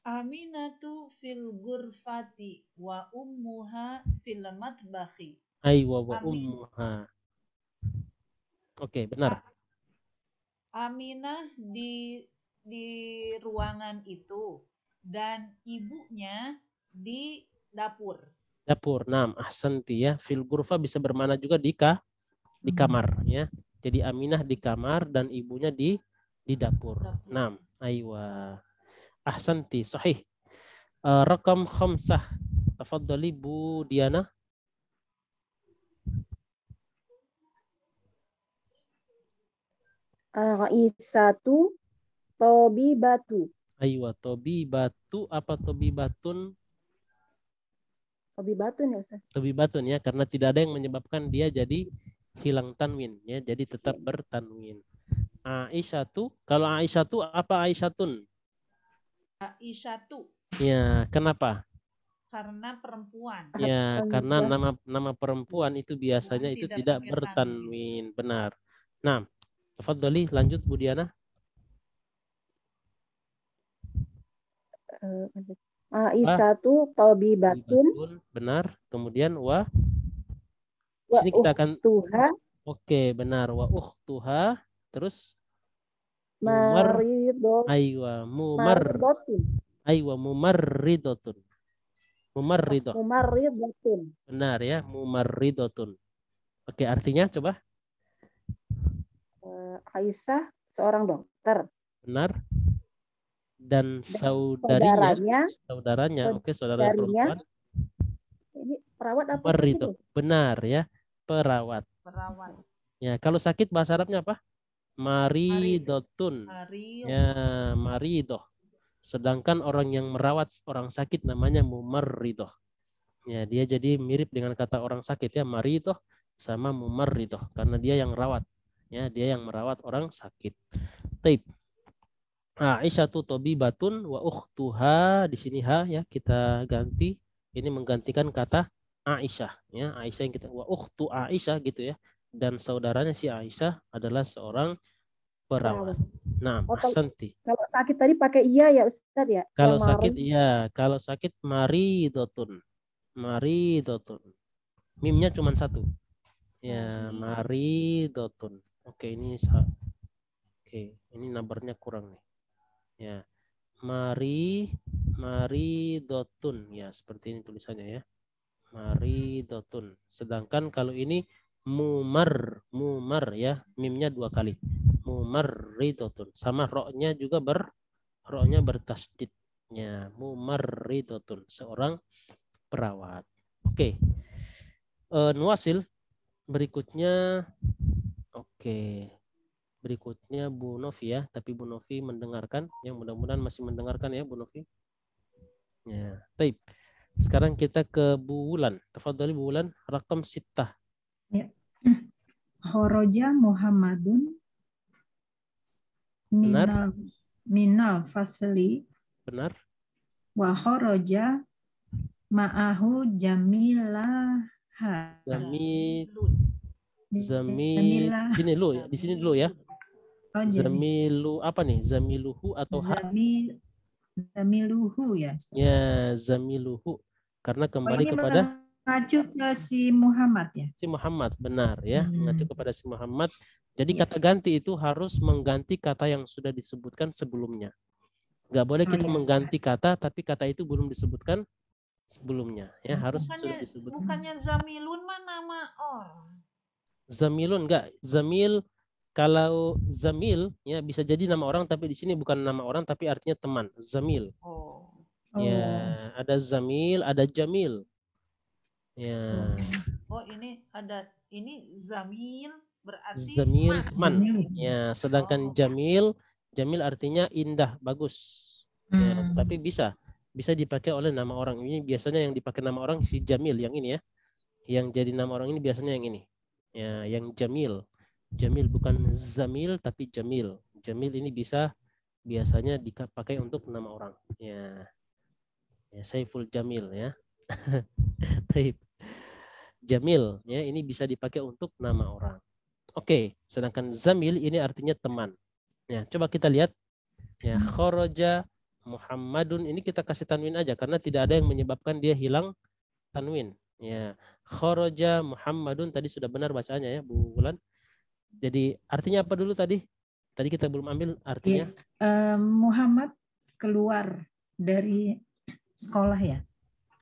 Speaker 4: Aminatu fil ghurfati wa ummuha fil matbahi.
Speaker 1: Aywa wa ummuha. Oke, benar.
Speaker 4: Aminah di ruangan itu. dan ibunya di dapur.
Speaker 1: Dapur. Naam, ahsanti ya. Fil ghurfa bisa bermakna juga di kamar ya. Jadi Aminah di kamar dan ibunya di dapur.
Speaker 4: Dapur.
Speaker 1: Naam, aywa. Ahsanti, sahih. Rakam khamsah. Tafadhali Bu Diana.
Speaker 2: Aisyatu tobibatu.
Speaker 1: Aywa, tobibatu apa tobibatun?
Speaker 2: Tobibatun ya Ustaz.
Speaker 1: Tobibatun ya, karena tidak ada yang menyebabkan dia jadi hilang tanwin ya, jadi tetap bertanwin. Aisyatu, kalau Aisyatu apa Aisyatun?
Speaker 4: Aisyatu
Speaker 1: Ya, kenapa?
Speaker 4: karena perempuan.
Speaker 1: Ya, karena
Speaker 2: Hamzah.
Speaker 1: nama perempuan itu biasanya itu tidak
Speaker 4: pakai
Speaker 1: bertanwin, benar. Nah, tafadhali lanjut Bu Diana.
Speaker 2: Aisyatu tobibatun
Speaker 1: Tobibatun, benar. Kemudian
Speaker 2: wa
Speaker 1: sini kita akan
Speaker 2: ukhtuha
Speaker 1: oke, benar. Wa ukhtuha, terus mumar, aywa
Speaker 2: maridotun.
Speaker 1: aywa mumarridotun. Mumarridoh.
Speaker 2: Mumarridotun.
Speaker 1: Benar ya, mumarridotun. Oke, artinya coba.
Speaker 2: Aisyah seorang dokter.
Speaker 1: Benar. Dan saudarinya, oke, saudara perempuan.
Speaker 2: Ini perawat apa
Speaker 1: Mumarridoh.
Speaker 2: sakit?
Speaker 1: Benar ya, perawat.
Speaker 4: Perawat.
Speaker 1: Ya, kalau sakit bahasa Arabnya apa? Maridotun. Ya, maridoh. Sedangkan orang yang merawat orang sakit namanya mumarridoh. Ya, dia jadi mirip dengan kata orang sakit ya, maridoh sama mumarridoh karena dia yang rawat. Ya, dia yang merawat orang sakit. Taib. Aisyatu tobibatun wa ukhtuha, di sini ha ya kita ganti, ini menggantikan kata Aisyah ya, Aisyah yang kita wa ukhtu Aisyah gitu ya, dan saudaranya si Aisyah adalah seorang perawat. Nah, ahsanti.
Speaker 2: Kalau sakit tadi pakai iya ya Ustaz ya?
Speaker 1: Kalau sakit iya, kalau sakit maridotun. Maridotun. Mimnya cuma satu. Ya, maridotun. Oke, ini nabarnya kurang nih. Ya. Maridotun. Ya, seperti ini tulisannya ya. Maridotun. Sedangkan kalau ini mumar ya, mimnya 2 kali. Mumarridotun. Sama roknya juga roknya bertasdid. Ya, mumarridotun, seorang perawat. Oke. Nuasil berikutnya. Oke. Berikutnya Bu Novi ya, tapi Bu Novi mendengarkan, yang mudah-mudahan masih mendengarkan ya Bu Novi. Ya, taib. Sekarang kita ke Bu Wulan. Tafadhali Bu Wulan, rakam sittah.
Speaker 5: Ya. Khoroja Muhammadun minal fasli.
Speaker 1: Benar.
Speaker 5: Wa khoroja ma'ahu jamilaha.
Speaker 1: Sini dulu ya, di sini dulu ya. Zamilu apa nih? Zamiluhu atau
Speaker 5: Zamiluhu ya.
Speaker 1: Ya, zamiluhu. Karena kembali kepada
Speaker 5: mengacu ke si Muhammad ya.
Speaker 1: Si Muhammad, benar ya, mengacu kepada si Muhammad. Jadi kata ganti itu harus mengganti kata yang sudah disebutkan sebelumnya. Nggak boleh kita mengganti kata tapi kata itu belum disebutkan sebelumnya ya, harus sudah disebutkan.
Speaker 4: Bukannya zamilun mah nama orang.
Speaker 1: Zamilun enggak, zamil, kalau zamil ya bisa jadi nama orang tapi di sini bukan nama orang tapi artinya teman, zamil. Ya, ada zamil, ada jamil. Ya.
Speaker 4: Oh, ini ada zamil berarti
Speaker 1: zamil teman. Ya, sedangkan jamil artinya indah, bagus. Ya, tapi bisa dipakai oleh nama orang. Ini biasanya yang dipakai nama orang si Jamil yang ini ya. Yang jadi nama orang ini biasanya yang ini. Ya, yang Jamil. Jamil bukan Zamil tapi Jamil. Jamil ini biasanya dipakai untuk nama orang. Ya. Ya, Saiful Jamil ya. Taib. Jamil ya, ini bisa dipakai untuk nama orang. Oke, sedangkan Zamil ini artinya teman. Ya, coba kita lihat. Ya, khoroja Muhammadun, ini kita kasih tanwin aja karena tidak ada yang menyebabkan dia hilang tanwin. Ya, khoroja Muhammadun tadi sudah benar bacaannya ya Bu Wulan. Jadi artinya apa dulu tadi? Tadi kita belum ambil artinya.
Speaker 5: Muhammad keluar. dari sekolah ya.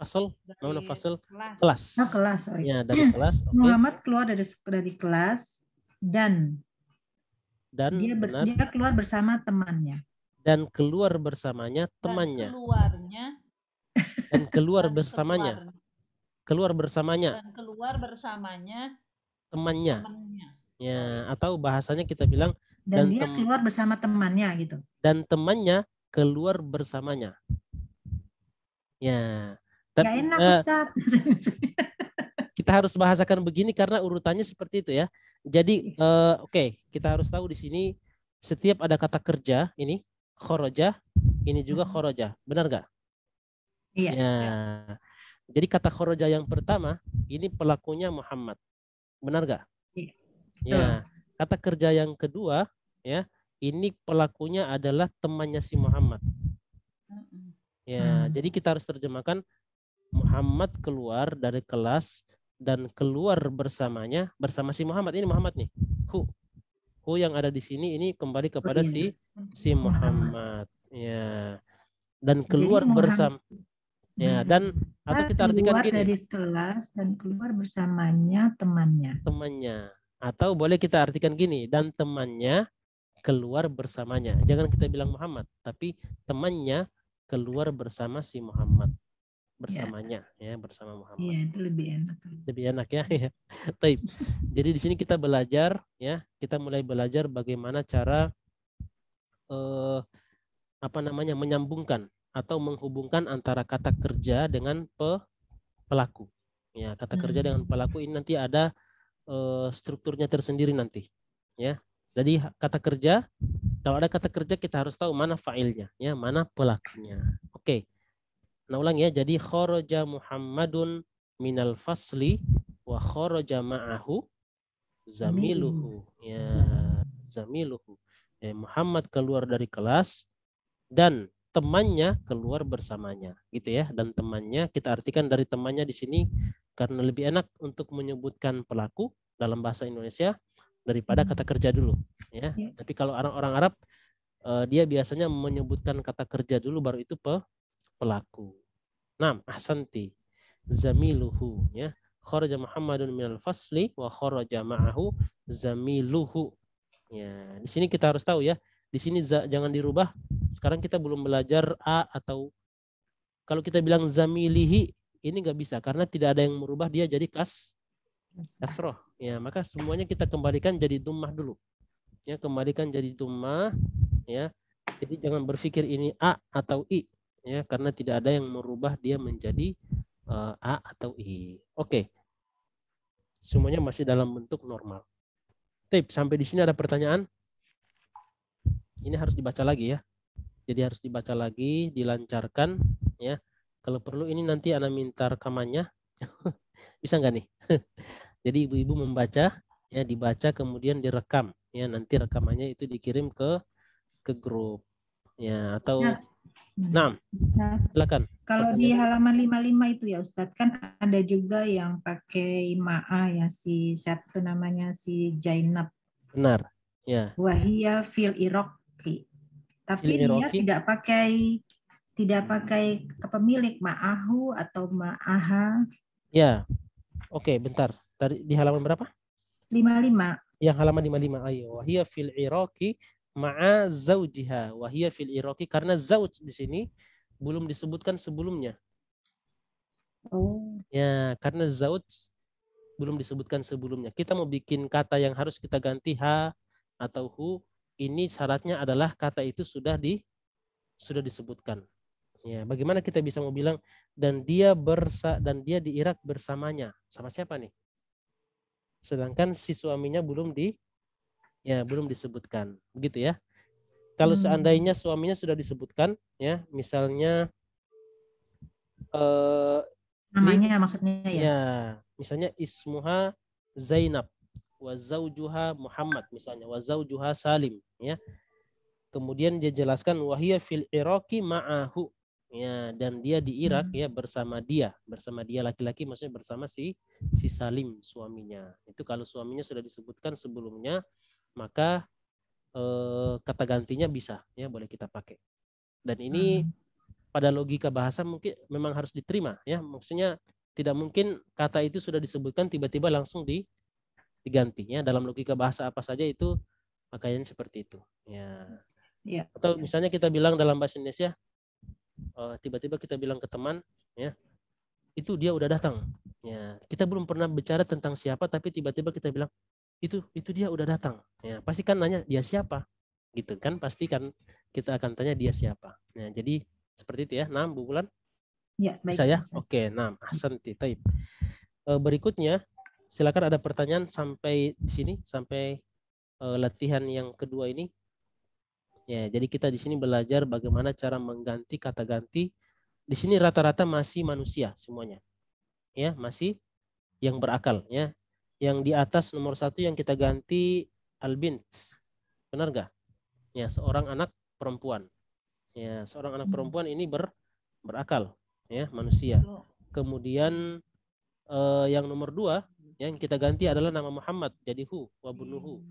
Speaker 1: Fasal, mana
Speaker 4: Dari
Speaker 1: fasal?
Speaker 4: kelas.
Speaker 1: Kelas.
Speaker 5: Oh, kelas. Oh, iya.
Speaker 1: Ya, dari kelas. Oke.
Speaker 5: Muhammad keluar dari kelas dan
Speaker 1: Dan benar.
Speaker 5: dia keluar bersama temannya.
Speaker 1: Dan keluar bersamanya temannya.
Speaker 4: Dan
Speaker 1: Keluar
Speaker 4: dan
Speaker 1: bersamanya. Keluar bersamanya
Speaker 4: dan keluar bersamanya
Speaker 1: temannya.
Speaker 4: temannya.
Speaker 1: Ya, atau bahasanya kita bilang
Speaker 5: Dan dia keluar bersama temannya gitu.
Speaker 1: dan temannya keluar bersamanya. Ya.
Speaker 5: Gak enak Ustaz.
Speaker 1: Kita harus bahasakan begini karena urutannya seperti itu ya. Jadi oke, kita harus tahu di sini setiap ada kata kerja ini khoroja, ini juga khoroja. Benar nggak?
Speaker 5: Iya.
Speaker 1: Ya. Jadi kata khoroja yang pertama ini pelakunya Muhammad. Benar nggak?
Speaker 5: Iya.
Speaker 1: Ya. Kata kerja yang kedua ya, ini pelakunya adalah temannya si Muhammad. Ya, jadi kita harus terjemahkan Muhammad keluar dari kelas dan keluar bersamanya bersama si Muhammad. Ini Muhammad nih. Hu yang ada di sini ini kembali kepada si Muhammad. Ya. Dan keluar bersama. Ya, dan atau kita artikan
Speaker 5: keluar
Speaker 1: gini.
Speaker 5: Dari kelas dan keluar bersamanya temannya.
Speaker 1: Temannya. Atau boleh kita artikan gini, dan temannya keluar bersamanya. Jangan kita bilang Muhammad, tapi temannya keluar bersama si Muhammad. Bersamanya ya, bersama Muhammad.
Speaker 5: Iya, itu lebih enak.
Speaker 1: Lebih enak ya. Baik. Jadi di sini kita belajar ya, kita mulai belajar bagaimana cara menyambungkan atau menghubungkan antara kata kerja dengan pelaku. Ya, kata kerja dengan pelaku ini nanti ada strukturnya tersendiri nanti. Ya. Jadi kata kerja, kalau ada kata kerja kita harus tahu mana fa'ilnya, ya, mana pelakunya. Oke. Nah, ulang ya. Jadi kharaja Muhammadun minal fasli wa kharaja ma'ahu zamiluhu. Ya, zamiluhu. Ya, Muhammad keluar dari kelas dan temannya keluar bersamanya, gitu ya. Dan temannya kita artikan dari temannya di sini karena lebih enak untuk menyebutkan pelaku dalam bahasa Indonesia daripada kata kerja dulu, ya. Tapi kalau orang Arab dia biasanya menyebutkan kata kerja dulu baru itu pelaku. Naam, ahsanti. Zamiluhu, ya. Kharaja Muhammadun minal fasli wa kharaja ma'ahu zamiluhu. Ya, di sini kita harus tahu ya. Di sini jangan dirubah. Sekarang kita belum belajar a atau kalau kita bilang zamilihi ini nggak bisa karena tidak ada yang merubah dia jadi kasroh. Ya, maka semuanya kita kembalikan jadi dhammah dulu. Ya, kembalikan jadi dhammah ya. Jadi jangan berpikir ini a atau i ya karena tidak ada yang merubah dia menjadi a atau i. Oke. Semuanya masih dalam bentuk normal. Tip, sampai di sini ada pertanyaan? Ini harus dibaca lagi ya. Jadi harus dibaca lagi, dilancarkan ya. Kalau perlu ini nanti Ana minta rekamannya. Bisa nggak nih? Jadi ibu-ibu membaca ya, dibaca kemudian direkam ya. Nanti rekamannya itu dikirim ke grup ya atau nah, silakan.
Speaker 5: Kalau di halaman 55 itu ya Ustadz, kan ada juga yang pakai ma'a ya, si siapa namanya si Zainab.
Speaker 1: Benar. Ya.
Speaker 5: Wahia fil Iraqi. Tapi dia tidak pakai pemilik ma'ahu atau ma'aha.
Speaker 1: Ya. Oke, bentar. Di halaman berapa?
Speaker 5: 55.
Speaker 1: Yang halaman 55. Ayo. Wahia fil Iraqi ma'a zaujiha. Wahia fil Iraqi karena zauj di sini belum disebutkan sebelumnya.
Speaker 5: Oh.
Speaker 1: Ya, karena zauj belum disebutkan sebelumnya. Kita mau bikin kata yang harus kita ganti ha atau hu. Ini syaratnya adalah kata itu sudah disebutkan. Ya, bagaimana kita bisa mau bilang dan dia di Irak bersamanya. Sama siapa nih? Sedangkan si suaminya belum disebutkan. Begitu ya. Kalau seandainya suaminya sudah disebutkan ya, misalnya
Speaker 5: namanya maksudnya ya.
Speaker 1: Ya, misalnya ismuha Zainab wa zaujuha Muhammad misalnya wa zaujuha Salim ya. Kemudian dia jelaskan wahia fil Iraqi ma'ahu ya, dan dia di Irak ya bersama dia laki-laki maksudnya bersama si Salim suaminya. Itu kalau suaminya sudah disebutkan sebelumnya maka kata gantinya bisa ya boleh kita pakai. Dan ini pada logika bahasa mungkin memang harus diterima ya. Maksudnya tidak mungkin kata itu sudah disebutkan tiba-tiba langsung diganti ya. Dalam logika bahasa apa saja itu makanya seperti itu. Ya.
Speaker 5: Ya.
Speaker 1: Atau misalnya kita bilang dalam bahasa Indonesia, tiba-tiba kita bilang ke teman, ya, itu dia udah datang. Ya, kita belum pernah bicara tentang siapa, tapi tiba-tiba kita bilang itu dia udah datang. Ya, pasti kan nanya dia siapa, gitu kan? Pasti kan kita akan tanya dia siapa. Ya, jadi seperti itu ya. Nah, Bu Bulan.
Speaker 5: Ya, baik.
Speaker 1: Bisa ya?
Speaker 5: Ustaz.
Speaker 1: Oke, nah, ahsanti. Taib. Berikutnya, silakan ada pertanyaan sampai di sini, sampai latihan yang kedua ini. Ya, jadi kita di sini belajar bagaimana cara mengganti kata ganti. Di sini rata-rata masih manusia semuanya. Ya, masih yang berakal ya. Yang di atas nomor 1 yang kita ganti al-bint. Benar nggak? Ya, seorang anak perempuan. Ya, seorang anak perempuan ini berakal ya, manusia. Kemudian yang nomor 2 yang kita ganti adalah nama Muhammad jadi hu wa bunuhu.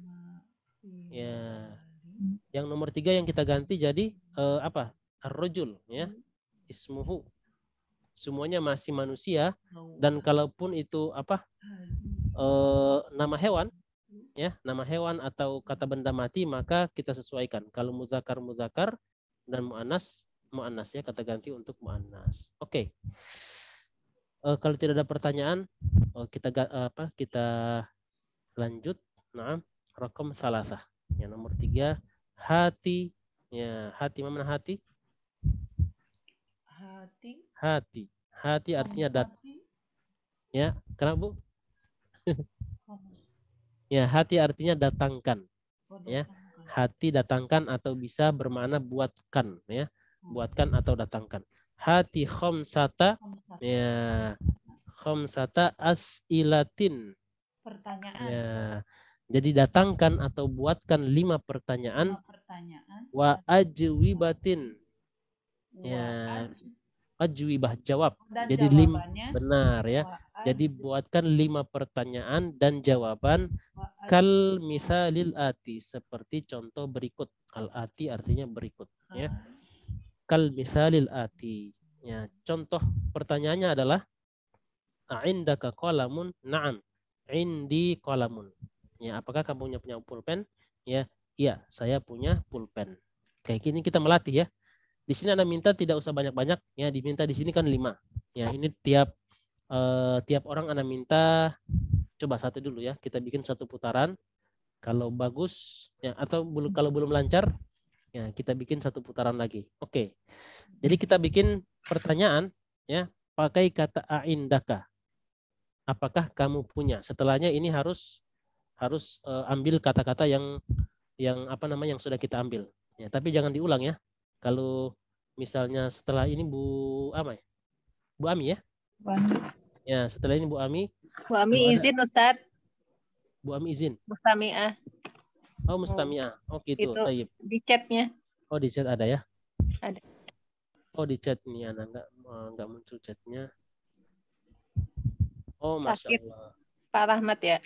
Speaker 1: Ya. Yang nomor 3 yang kita ganti jadi apa? Ar-rajul ya. Ismuhu. Semuanya masih manusia dan kalaupun itu apa? Nama hewan ya, nama hewan atau kata benda mati maka kita sesuaikan. Kalau muzakkar dan muannas ya, kata ganti untuk muannas. Oke. Kalau tidak ada pertanyaan kita lanjut. Nah, raqam salasah. Ya, nomor 3 hati. Ya, hati mana hati? Hati artinya ya, kenapa Bu? Ya, hati artinya datangkan. Ya. Hati datangkan atau bisa bermakna buatkan ya. Buatkan atau datangkan. Hati khamsata ya. Khamsata as'ilatin.
Speaker 4: Pertanyaan.
Speaker 1: Ya. Jadi datangkan atau buatkan 5 pertanyaan. Wa ajwibatin. Ya, ajwibah jawab.
Speaker 4: Dan
Speaker 1: jadi
Speaker 4: jawabannya
Speaker 1: benar ya. Jadi buatkan 5 pertanyaan dan jawaban kal misalil ati, seperti contoh berikut. Al ati artinya berikut ya. Kal misalil ati. Ya, contoh pertanyaannya adalah a'indaka qalamun? Na'am. Indi qalamun. Ya, apakah kamu punya pulpen? Ya, iya, saya punya pulpen. Kayak gini kita melatih ya. Di sini Anda minta tidak usah banyak-banyak ya, diminta di sini kan 5. Ya, ini tiap orang Anda minta coba 1 dulu ya. Kita bikin 1 putaran. Kalau bagus ya, atau kalau belum lancar ya, kita bikin 1 putaran lagi. Oke. Jadi kita bikin pertanyaan ya, pakai kata a'indaka. Apakah kamu punya? Setelahnya ini harus ambil kata-kata yang apa namanya yang sudah kita ambil. Ya, tapi jangan diulang ya. Kalau misalnya setelah ini Bu Ami ya?
Speaker 5: Bu Ami.
Speaker 1: Ya, setelah ini Bu Ami.
Speaker 3: Bu Ami izin Ustadz.
Speaker 1: Bu Ami izin.
Speaker 3: Mustami'ah.
Speaker 1: Oh, mustami'ah. Oh, gitu.
Speaker 3: Itu
Speaker 1: Tayyib.
Speaker 3: di chatnya.
Speaker 1: Oh, di chat ada ya?
Speaker 3: Ada.
Speaker 1: Oh, di chat nih Ana enggak muncul chatnya. Oh, Masya
Speaker 3: Sakit.
Speaker 1: Allah.
Speaker 3: Pak Rahmat ya.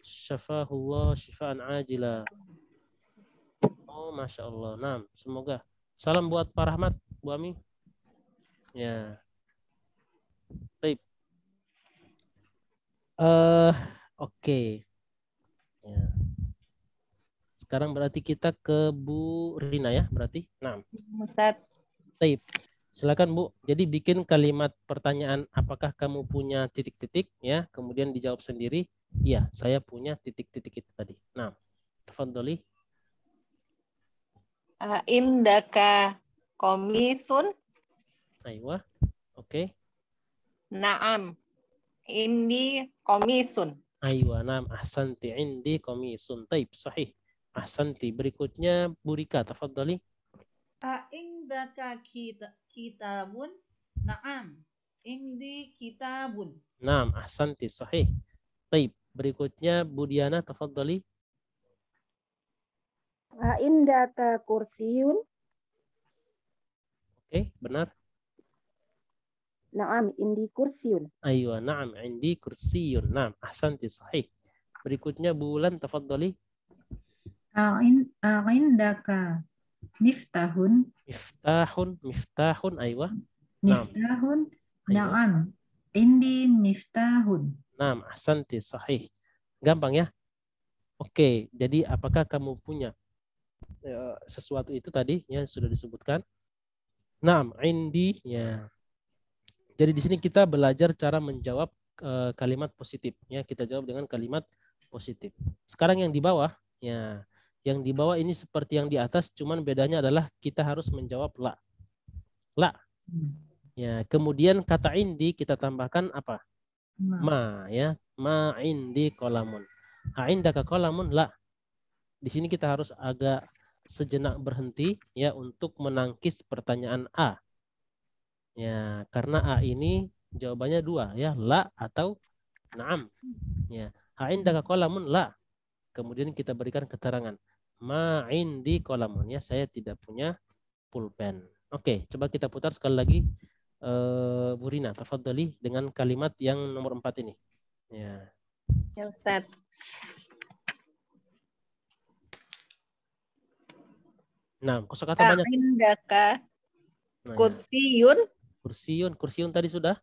Speaker 1: Syafahullah syifaan ajila. Oh, Masya Allah. Nah, semoga. Salam buat Pak Rahmat, Bu Ami. Ya. Baik. Oke. Ya. Sekarang berarti kita ke Bu Rina ya, berarti. Nah.
Speaker 3: Ustadz.
Speaker 1: Baik. Silakan Bu. Jadi bikin kalimat pertanyaan, apakah kamu punya titik-titik ya, kemudian dijawab sendiri. Iya, saya punya titik-titik itu tadi. Nah, tafadholi.
Speaker 3: Indaka komisun.
Speaker 1: Aywa. Oke.
Speaker 3: Naam. Indi komisun.
Speaker 1: Aywa, naam. Ahsanti indi komisun. Taib, sahih. Ahsanti. Berikutnya Bu Rika, tafadholi.
Speaker 4: Indaka kitabun? Naam. Indi kitabun.
Speaker 1: Naam, ahsanti, sahih. Taib. Berikutnya Bu Diana, tafadholi.
Speaker 2: Indaka kursiyun?
Speaker 1: Oke, benar.
Speaker 2: Naam, indi kursiyun.
Speaker 1: Aywa, naam, indi kursiyun. Naam, ahsanti, sahih. Berikutnya Bu Ulan, tafadholi.
Speaker 5: Indaka Miftahun.
Speaker 1: Miftahun, aywa. Naam.
Speaker 5: Miftahun.
Speaker 1: Aywa.
Speaker 5: Na'am. Indi miftahun.
Speaker 1: Naam, ahsanti, sahih. Gampang ya. Oke, jadi apakah kamu punya sesuatu itu tadi yang sudah disebutkan? Naam, indi ya. Jadi di sini kita belajar cara menjawab kalimat positif ya. Kita jawab dengan kalimat positif. Sekarang yang di bawah ya. Yang di bawah ini seperti yang di atas, cuman bedanya adalah kita harus menjawab la. La. Ya, kemudian kata indi kita tambahkan apa? Ma ya. Ma indi kolamun. Indaka kolamun la. Di sini kita harus agak sejenak berhenti ya untuk menangkis pertanyaan A. Ya, karena A ini jawabannya dua ya, la atau na'am. Ya, indaka kolamun la. Kemudian kita berikan keterangan. Ma indi kolamun ya, saya tidak punya pulpen. Oke, coba kita putar sekali lagi. Bu Rina, tafadhali dengan kalimat yang nomor 4 ini. Ya.
Speaker 3: Ya Ustaz.
Speaker 1: Nah, kosakata banyak.
Speaker 3: Indaka
Speaker 1: Nah, ya.
Speaker 3: kursiyun.
Speaker 1: Kursiun tadi sudah.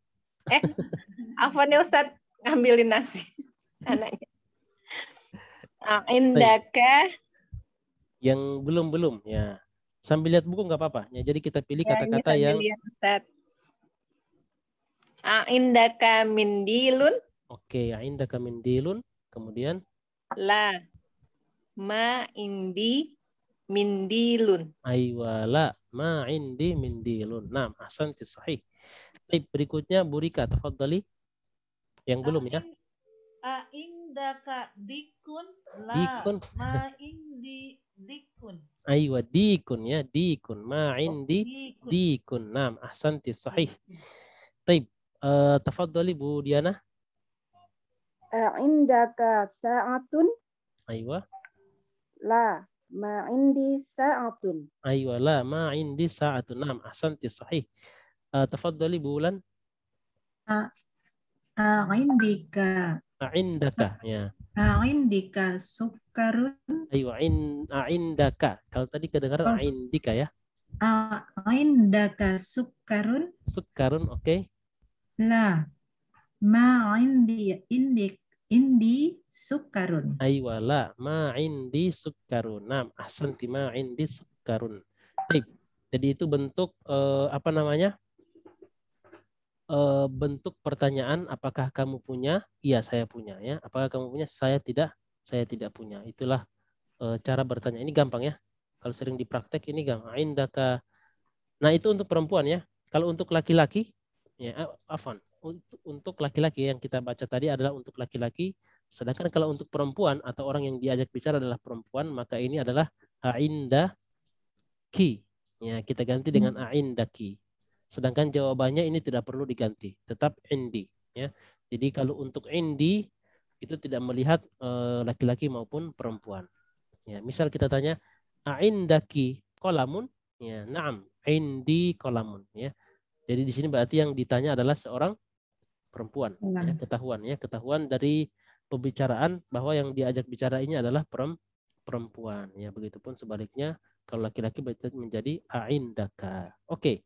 Speaker 3: Apa nih Ustaz? Ngambilin nasi anaknya. Indaka.
Speaker 1: Yang belum ya. Sambil lihat buku nggak apa-apa. Ya, jadi kita pilih
Speaker 3: Ya,
Speaker 1: kata-kata
Speaker 3: ini
Speaker 1: yang
Speaker 3: lihat, Ustaz. Indaka mindilun.
Speaker 1: oke, indaka mindilun. Kemudian
Speaker 3: La. Ma indi mindilun.
Speaker 1: aywala ma indi mindilun. Nah, ahsanti sahih. Baik, berikutnya Bu Rika, tafadhali. Yang belum ya.
Speaker 4: Indaka dikun. La.
Speaker 1: Dikun.
Speaker 4: Ma indi dikun.
Speaker 1: Aywa dikun ya, dikun. Ma indi dikun. Nah, ahsanti sahih. Baik, tafadhali Bu Diana.
Speaker 2: Indaka sa'atun.
Speaker 1: Aywa.
Speaker 2: La, ma indi sa'atun.
Speaker 1: Aywa la ma indi sa'atun. Nah, ahsanti sahih. Tafadhali Bu Ulan.
Speaker 5: Indika.
Speaker 1: Indaka ya.
Speaker 5: Indika sukarun.
Speaker 1: Aywa indaka. Kalau tadi kedengaran indika ya.
Speaker 5: Indaka sukarun.
Speaker 1: Sukarun, oke.
Speaker 5: La. Ma indi sukarun.
Speaker 1: Aywa la ma indi sukarun. Nah, ahsanti ma indi sukarun. Baik. Jadi itu bentuk apa namanya? Bentuk pertanyaan, apakah kamu punya? Iya, saya punya ya. Apakah kamu punya? Saya tidak punya. Itulah cara bertanya. Ini gampang ya. Kalau sering dipraktek ini gampang. Indaka. Nah, itu untuk perempuan ya. Kalau untuk laki-laki ya, afwan. Untuk laki-laki yang kita baca tadi adalah untuk laki-laki. Sedangkan kalau untuk perempuan atau orang yang diajak bicara adalah perempuan, maka ini adalah aindaki. Ya, kita ganti dengan aindaki. Sedangkan jawabannya ini tidak perlu diganti, tetap indi. Ya. Jadi kalau untuk indi itu tidak melihat laki-laki maupun perempuan. Ya, misal kita tanya, aindaki kolamun? Ya, na'am, indi kolamun. Ya. Jadi di sini berarti yang ditanya adalah seorang perempuan. Ya, ketahuan dari pembicaraan bahwa yang diajak bicara ini adalah perempuan. Ya, begitupun sebaliknya kalau laki-laki menjadi aindaka. Oke.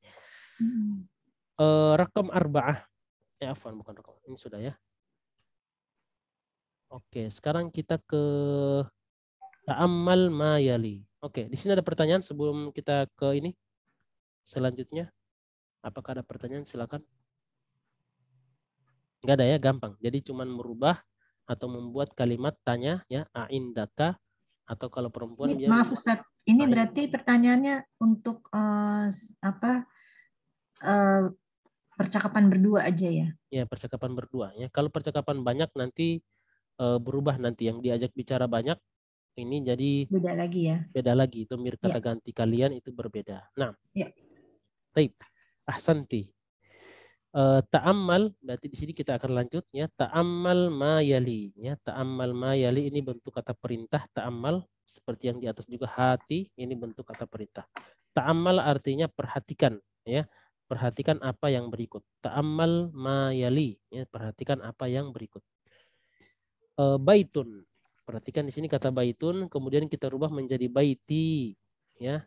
Speaker 1: Rakam arba'ah. Afwan, bukan rakam. Ini sudah ya. Oke, sekarang kita ke ta'ammal ma yali. Oke, di sini ada pertanyaan sebelum kita ke ini. Selanjutnya, apakah ada pertanyaan? Silakan. Enggak ada ya, gampang. Jadi cuman merubah atau membuat kalimat tanya ya, aindaka, atau kalau perempuan dia
Speaker 5: maaf Ustaz, ini berarti pertanyaannya untuk percakapan berdua aja ya?
Speaker 1: Ya, percakapan berdua ya. Kalau percakapan banyak nanti berubah nanti yang diajak bicara banyak ini jadi
Speaker 5: beda lagi ya.
Speaker 1: Beda lagi, itu mirip kata ganti kalian itu berbeda. Nah.
Speaker 5: Ya.
Speaker 1: Taib. Ahsanti. Ta'ammal berarti di sini kita akan lanjut ya. Ta'ammal ma yali ya. Ta'ammal ma yali ini bentuk kata perintah. Ta'ammal seperti yang di atas juga hati ini bentuk kata perintah. Ta'ammal artinya perhatikan ya. Perhatikan apa yang berikut. Ta'ammal ma yali ya, perhatikan apa yang berikut. Baitun. Perhatikan di sini kata baitun kemudian kita rubah menjadi baiti ya.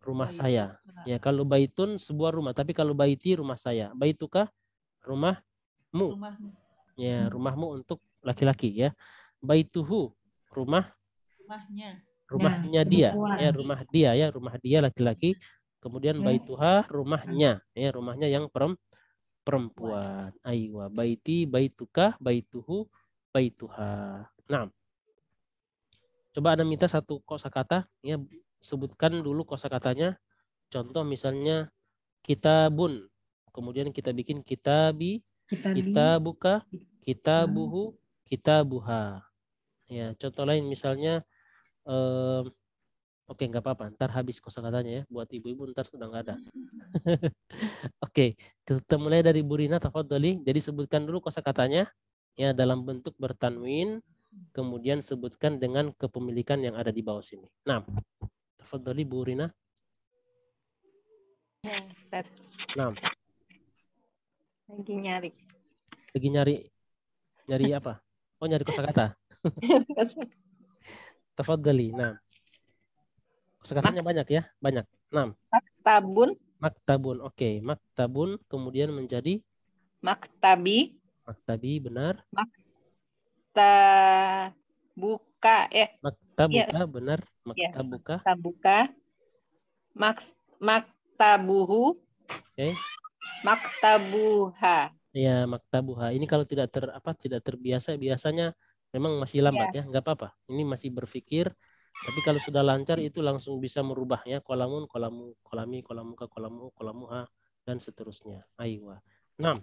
Speaker 1: rumah saya. Ya, kalau baitun sebuah rumah, tapi kalau baiti rumah saya. Baituka rumahmu.
Speaker 4: Rumahmu.
Speaker 1: Ya, rumahmu untuk laki-laki ya. Baituhu
Speaker 4: Rumahnya.
Speaker 1: rumahnya dia.
Speaker 5: perempuan.
Speaker 1: Ya, rumah dia laki-laki. Kemudian baituha rumahnya, ya, rumahnya yang perempuan. Aywa, baiti, baituka, baituhu, baituha. Nah, coba Anda minta satu kosakata, ya, sebutkan dulu kosakatanya. Contoh misalnya kitabun, kemudian kita bikin kitabi, kitabuka, kitabuhu, kitabuha. Ya, contoh lain misalnya, oke, nggak apa-apa, ntar habis kosakatanya ya, buat ibu-ibu ntar sudah nggak ada. Oke, kita mulai dari Bu Rina, tafadhali. Jadi sebutkan dulu kosakatanya ya dalam bentuk bertanwin, kemudian sebutkan dengan kepemilikan yang ada di bawah sini. Nah, tafadhali Bu Rina.
Speaker 3: Ya, Ustaz.
Speaker 1: Nah,
Speaker 3: Lagi nyari.
Speaker 1: lagi nyari apa? Oh, nyari kosakata. Tafadhali. Nah, kosakatanya banyak ya, banyak. Nah,
Speaker 3: Maktabun,
Speaker 1: maktabun. Oke, maktabun kemudian menjadi
Speaker 3: maktabi,
Speaker 1: maktabi, benar.
Speaker 3: maktabuka,
Speaker 1: Maktabuka, benar.
Speaker 3: Ya.
Speaker 1: Maktabuka.
Speaker 3: maktabuka, maktabuhu,
Speaker 1: Oke.
Speaker 3: maktabuha.
Speaker 1: Ya, maktabuha. Ini kalau tidak terbiasa, biasanya memang masih lambat ya, nggak apa-apa. Ini masih berpikir, tapi kalau sudah lancar itu langsung bisa merubah ya, kolamun, kolamu, kolami, kolamuka, kolamu, kolamuha, dan seterusnya. Aywa. Nah,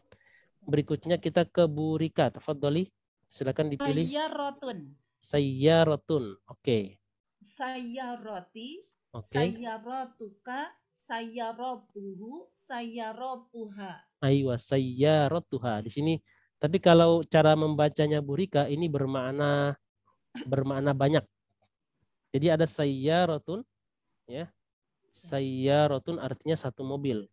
Speaker 1: berikutnya kita ke Bu Rika. Tafadhali, silakan dipilih.
Speaker 4: Sayyarotun.
Speaker 1: Sayyaratun. Oke.
Speaker 4: Sayyaroti.
Speaker 1: Oke.
Speaker 4: Sayyarotuka. Sayyarotuhu. Sayyarotuha.
Speaker 1: Aywa, sayyaratuha. Di sini, tapi kalau cara membacanya Bu Rika ini bermakna banyak. Jadi ada sayyaratun, ya. Sayyaratun artinya satu mobil.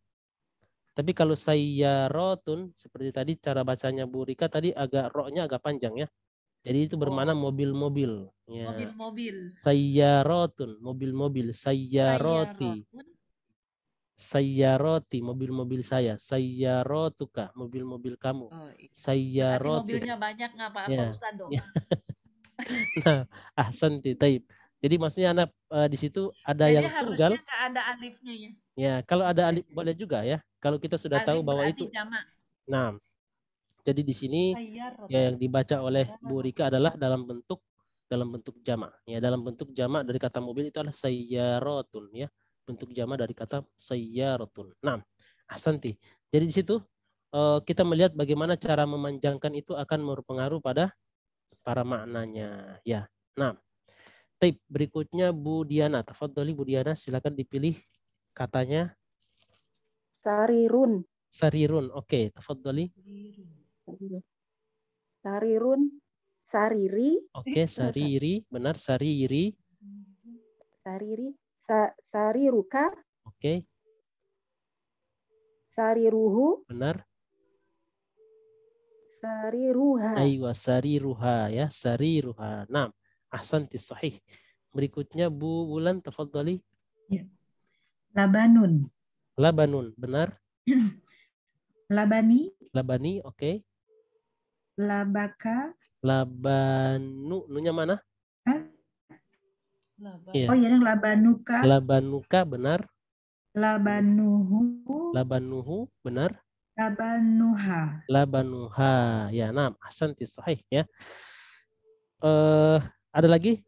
Speaker 1: Tapi kalau sayyaratun seperti tadi cara bacanya Bu Rika tadi ro-nya agak panjang ya. Jadi itu bermakna mobil-mobil. Ya.
Speaker 4: Mobil-mobil.
Speaker 1: Sayyaratun, mobil-mobil. Sayyaroti.
Speaker 4: Sayyarotun.
Speaker 1: Sayyaroti, mobil-mobil saya. Sayyaratuka, mobil-mobil kamu.
Speaker 4: Oh, iya. Berarti
Speaker 1: Sayyaroti.
Speaker 4: mobilnya banyak nggak apa-apa
Speaker 1: Ya.
Speaker 4: Ustaz dong?
Speaker 1: Ya. Nah, ahsanti, taib. Jadi maksudnya anak di situ ada
Speaker 4: Jadi
Speaker 1: yang
Speaker 4: harusnya
Speaker 1: tunggal.
Speaker 4: nggak ada alifnya ya.
Speaker 1: Ya, kalau ada alif boleh juga ya. Kalau kita sudah tahu
Speaker 4: Alif
Speaker 1: bahwa
Speaker 4: berarti
Speaker 1: itu.
Speaker 4: jamak.
Speaker 1: Nah, jadi di sini
Speaker 4: Sayyarotun.
Speaker 1: ya, yang dibaca oleh Bu Rika adalah dalam bentuk jamak. Ya, dalam bentuk jamak dari kata mobil itu adalah sayyaratun ya. Bentuk jamak dari kata sayyaratun. Nah, ahsanti. Jadi di situ kita melihat bagaimana cara memanjangkan itu akan berpengaruh pada para maknanya ya. Nah, tip berikutnya Bu Diana. Tafadhali Bu Diana, silakan dipilih katanya.
Speaker 2: Sarirun.
Speaker 1: Sarirun. Oke, tafadhali.
Speaker 2: Sarirun. Sariri.
Speaker 1: Oke, sariri, benar, sariri.
Speaker 2: Sariri. Sariruka.
Speaker 1: Oke,
Speaker 2: Sariruhu.
Speaker 1: benar.
Speaker 2: Sariruha.
Speaker 1: Aywa, sariruha ya, sariruha. Nah, ahsanti, sahih. Berikutnya Bu Wulan, tafadhali.
Speaker 5: Labanun.
Speaker 1: Labanun, benar.
Speaker 5: Labani.
Speaker 1: Labani, oke.
Speaker 5: Labaka.
Speaker 1: Labanu, nunya mana? Iya.
Speaker 5: Oh ya, labanuka.
Speaker 1: Labanuka, benar.
Speaker 5: Labanuhu.
Speaker 1: Labanuhu, benar.
Speaker 5: Labanuha.
Speaker 1: Labanuha, ya, nah, ahsanti, sahih ya. Ada lagi?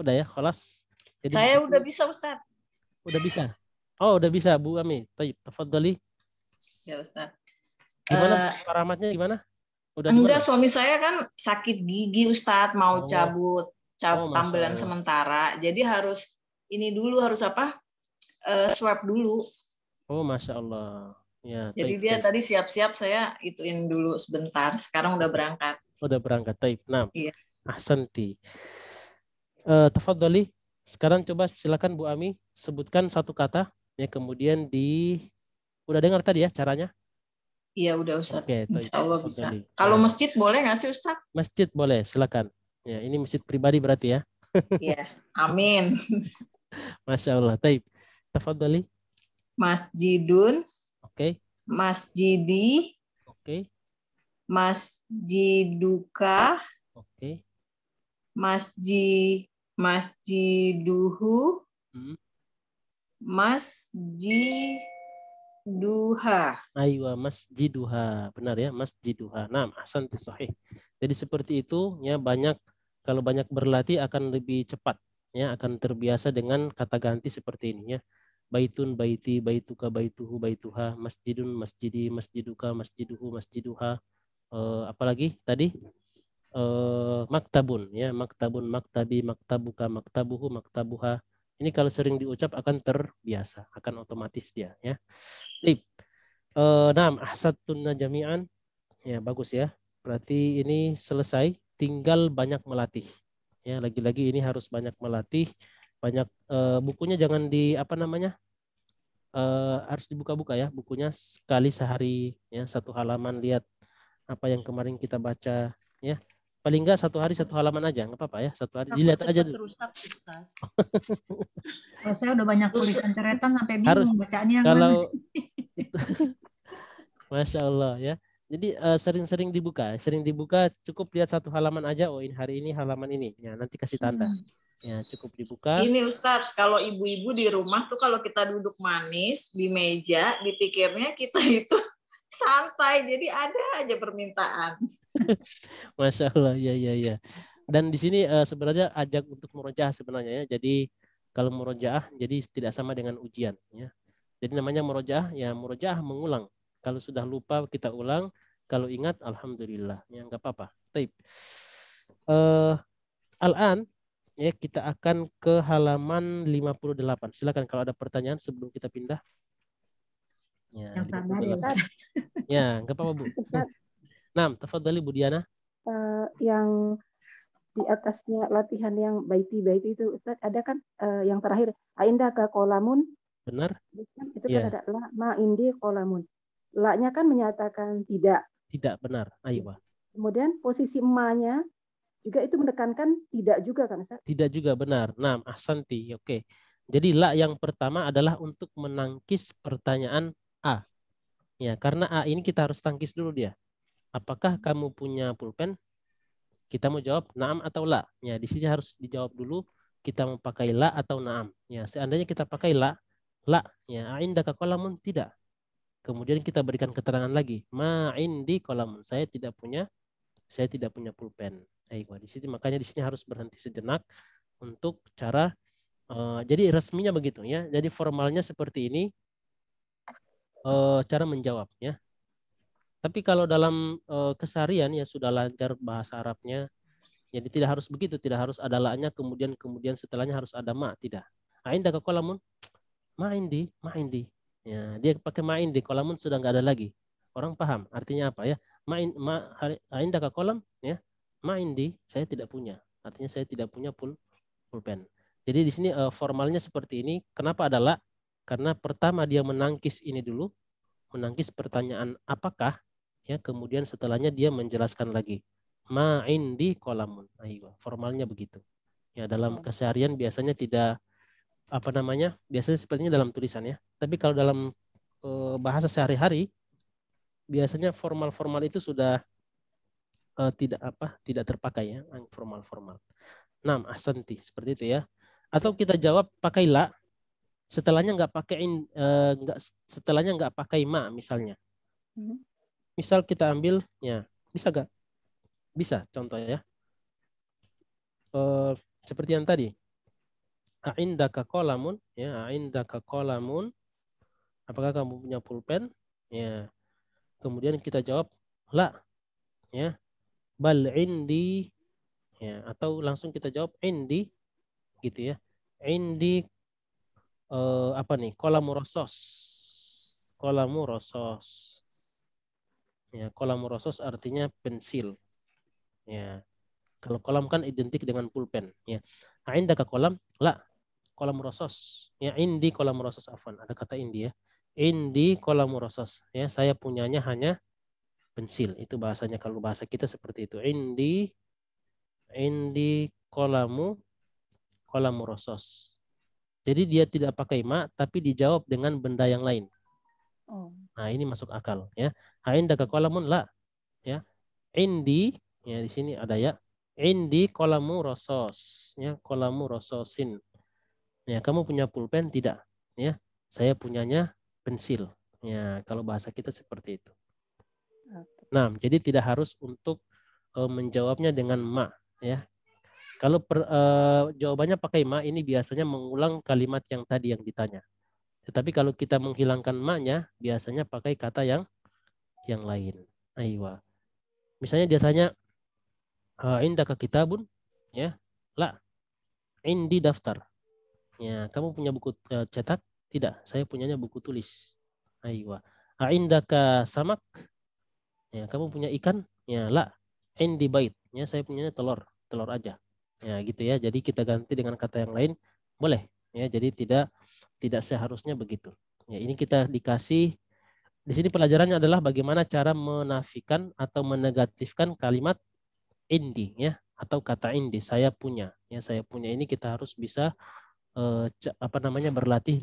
Speaker 1: Udah ya, khalas. Jadi
Speaker 6: Saya udah bisa Ustaz.
Speaker 1: udah bisa. Oh, udah bisa Bu Ami. Taib, tafadhali.
Speaker 6: Ya Ustaz.
Speaker 1: Gimana paramatnya gimana? Udah
Speaker 6: Enggak,
Speaker 1: gimana?
Speaker 6: suami saya kan sakit gigi Ustaz, mau cabut
Speaker 1: Masya
Speaker 6: tambelan
Speaker 1: Allah.
Speaker 6: sementara. Jadi harus ini dulu, harus apa? Swab dulu.
Speaker 1: Oh, Masya Allah. Ya,
Speaker 6: Jadi
Speaker 1: taib,
Speaker 6: dia
Speaker 1: taib.
Speaker 6: tadi siap-siap, saya ituin dulu sebentar. Sekarang udah berangkat.
Speaker 1: Udah berangkat, taib. Nah,
Speaker 6: Iya.
Speaker 1: ahsanti. Tafadhali. Sekarang coba silakan Bu Ami sebutkan satu kata ya, kemudian udah dengar tadi ya caranya?
Speaker 6: Iya udah Ustaz.
Speaker 1: Oke,
Speaker 6: Insya Allah bisa.
Speaker 1: tafadhali.
Speaker 6: Kalau
Speaker 1: Nah,
Speaker 6: masjid boleh nggak sih Ustaz?
Speaker 1: masjid boleh, silakan. Ya, ini masjid pribadi berarti ya.
Speaker 6: Iya. Amin.
Speaker 1: Masya Allah. Taib. Tafadhali.
Speaker 6: Masjidun,
Speaker 1: Oke.
Speaker 6: masjidi,
Speaker 1: Oke.
Speaker 6: masjiduka,
Speaker 1: Oke.
Speaker 6: masjiduhu,
Speaker 1: Hmm.
Speaker 6: masjiduha.
Speaker 1: Aywa masjiduha. Benar ya, masjiduha. Nah, ahsanti sahih. Jadi seperti itu ya, kalau banyak berlatih akan lebih cepat ya, akan terbiasa dengan kata ganti seperti ini ya. Baitun, baiti, baituka, baituhu, baituha, masjidun, masjidi, masjiduka, masjiduhu, masjiduha. Apalagi tadi maktabun ya, maktabun, maktabi, maktabuka, maktabuhu, maktabuha. Ini kalau sering diucap akan terbiasa, akan otomatis dia ya. Tip. Naam, ahsattunna jami'an. Ya, bagus ya. Berarti ini selesai, tinggal banyak melatih. Ya, lagi-lagi ini harus banyak melatih, banyak bukunya jangan di apa namanya? Harus dibuka-buka ya, bukunya sekali sehari ya, 1 halaman, lihat apa yang kemarin kita baca ya. Paling enggak 1 hari 1 halaman aja, nggak apa-apa ya, 1 hari
Speaker 4: Takut
Speaker 1: dilihat aja
Speaker 4: cepat
Speaker 1: dulu.
Speaker 4: rusak, Ustaz.
Speaker 5: Kalau saya udah banyak tulisan coretan sampai
Speaker 1: Harus
Speaker 5: bingung bacanya yang mana.
Speaker 1: kalau itu, Masya Allah ya. Jadi sering-sering dibuka, cukup lihat 1 halaman aja. Oh, ini hari ini halaman ini. Ya, nanti kasih tanda. Ya, cukup dibuka.
Speaker 6: Ini Ustadz, kalau ibu-ibu di rumah tuh kalau kita duduk manis di meja, dipikirnya kita itu santai, jadi ada aja permintaan.
Speaker 1: Masya Allah, ya. Dan di sini sebenarnya ajak untuk murojaah sebenarnya ya. Jadi kalau murojaah jadi tidak sama dengan ujian ya. Jadi namanya murojaah ya, murojaah mengulang. Kalau sudah lupa kita ulang, kalau ingat alhamdulillah ya, nggak apa-apa. Taib. Al-an ya, kita akan ke halaman 58. Silakan kalau ada pertanyaan sebelum kita pindah. Ya,
Speaker 5: Yang sabar ya
Speaker 1: 58.
Speaker 5: Ustaz.
Speaker 1: Ya, nggak apa-apa Bu.
Speaker 2: Ustaz,
Speaker 1: Nah, tafadhali Bu Diana.
Speaker 2: yang di atasnya latihan yang baiti-baiti itu Ustaz, ada kan yang terakhir ainda ka kolamun,
Speaker 1: Benar?
Speaker 2: itu
Speaker 1: Ya.
Speaker 2: kan ada la ma indi kolamun. La-nya kan menyatakan tidak.
Speaker 1: Tidak benar. Ayo.
Speaker 2: Kemudian posisi ma-nya juga itu menekankan tidak juga kan Ustaz?
Speaker 1: Tidak juga benar. Nah, ahsanti. Oke. Jadi la yang pertama adalah untuk menangkis pertanyaan A. Ya, karena A ini kita harus tangkis dulu dia. Apakah kamu punya pulpen? Kita mau jawab naam atau la. Ya, di sini harus dijawab dulu kita mau pakai la atau naam. Ya, seandainya kita pakai la, ya, indaka qalamun, tidak. Kemudian kita berikan keterangan lagi, ma indi qalamun, saya tidak punya pulpen. Di sini makanya di sini harus berhenti sejenak untuk cara jadi resminya begitu ya. Jadi formalnya seperti ini cara menjawab ya. Tapi kalau dalam keseharian ya sudah lancar bahasa Arabnya, jadi tidak harus begitu, tidak harus ada la-nya kemudian setelahnya harus ada ma, tidak. Ainda ka qalamun, ma indi. Ya, dia pakai ma indi, qalamun sudah nggak ada lagi. Orang paham artinya apa ya? Ainda ka qalam ya. Ma indi, saya tidak punya. Artinya saya tidak punya pulpen. Jadi di sini formalnya seperti ini. Kenapa ada la? Karena pertama dia menangkis ini dulu, menangkis pertanyaan apakah, ya, kemudian setelahnya dia menjelaskan lagi. Ma indi qalamun. Ayo, formalnya begitu. Ya, dalam keseharian biasanya tidak biasanya sepertinya dalam tulisan ya. Tapi kalau dalam bahasa sehari-hari biasanya formal-formal itu sudah tidak terpakai ya, formal-formal. Nah, ahsanti, seperti itu ya. Atau kita jawab pakai la, setelahnya nggak pakai ma misalnya. Misal kita ambil ya, bisa gak? Bisa, contoh ya. Seperti yang tadi. A'indaka qalamun, ya, a'indaka qalamun. Apakah kamu punya pulpen? Ya. Kemudian kita jawab la, ya. Bal indi, ya, atau langsung kita jawab indi gitu ya. Indi qalamu rasos. Qalamu rasos. Ya, qalamu rasos artinya pensil. Ya. Kalau kolam kan identik dengan pulpen, ya. Indaka kolam? La. Kolam rosos. Ya, indi kolam rosos, afwan. Ada kata indi ya. Indi kolam rosos. Ya, saya punyanya hanya pensil. Itu bahasanya, kalau bahasa kita seperti itu. Indi kolamu rosos. Jadi dia tidak pakai ma tapi dijawab dengan benda yang lain.
Speaker 2: Oh.
Speaker 1: Nah, ini masuk akal ya. Aindaka qalamun la ya. Indi ya di sini ada ya. Indi qalamu rasos ya, qalamu rasosin. Ya, kamu punya pulpen tidak? Ya. Saya punyanya pensil. Ya, kalau bahasa kita seperti itu. Nah, jadi tidak harus untuk menjawabnya dengan ma ya. Kalau jawabannya pakai ma, ini biasanya mengulang kalimat yang tadi yang ditanya. Tetapi kalau kita menghilangkan ma-nya, biasanya pakai kata yang lain. Aywa. Misalnya biasanya indaka kitabun ya. La. Indi daftar. Ya, kamu punya buku cetak? Tidak, saya punyanya buku tulis. Aywa. Indaka samak? Ya, kamu punya ikan? Ya, la. Indi bait. Ya, saya punyanya telur aja. Ya, gitu ya. Jadi kita ganti dengan kata yang lain, boleh. Ya, jadi tidak seharusnya begitu. Ya, ini kita dikasih di sini pelajarannya adalah bagaimana cara menafikan atau menegatifkan kalimat indi ya atau kata indi saya punya. Ya, saya punya ini kita harus bisa berlatih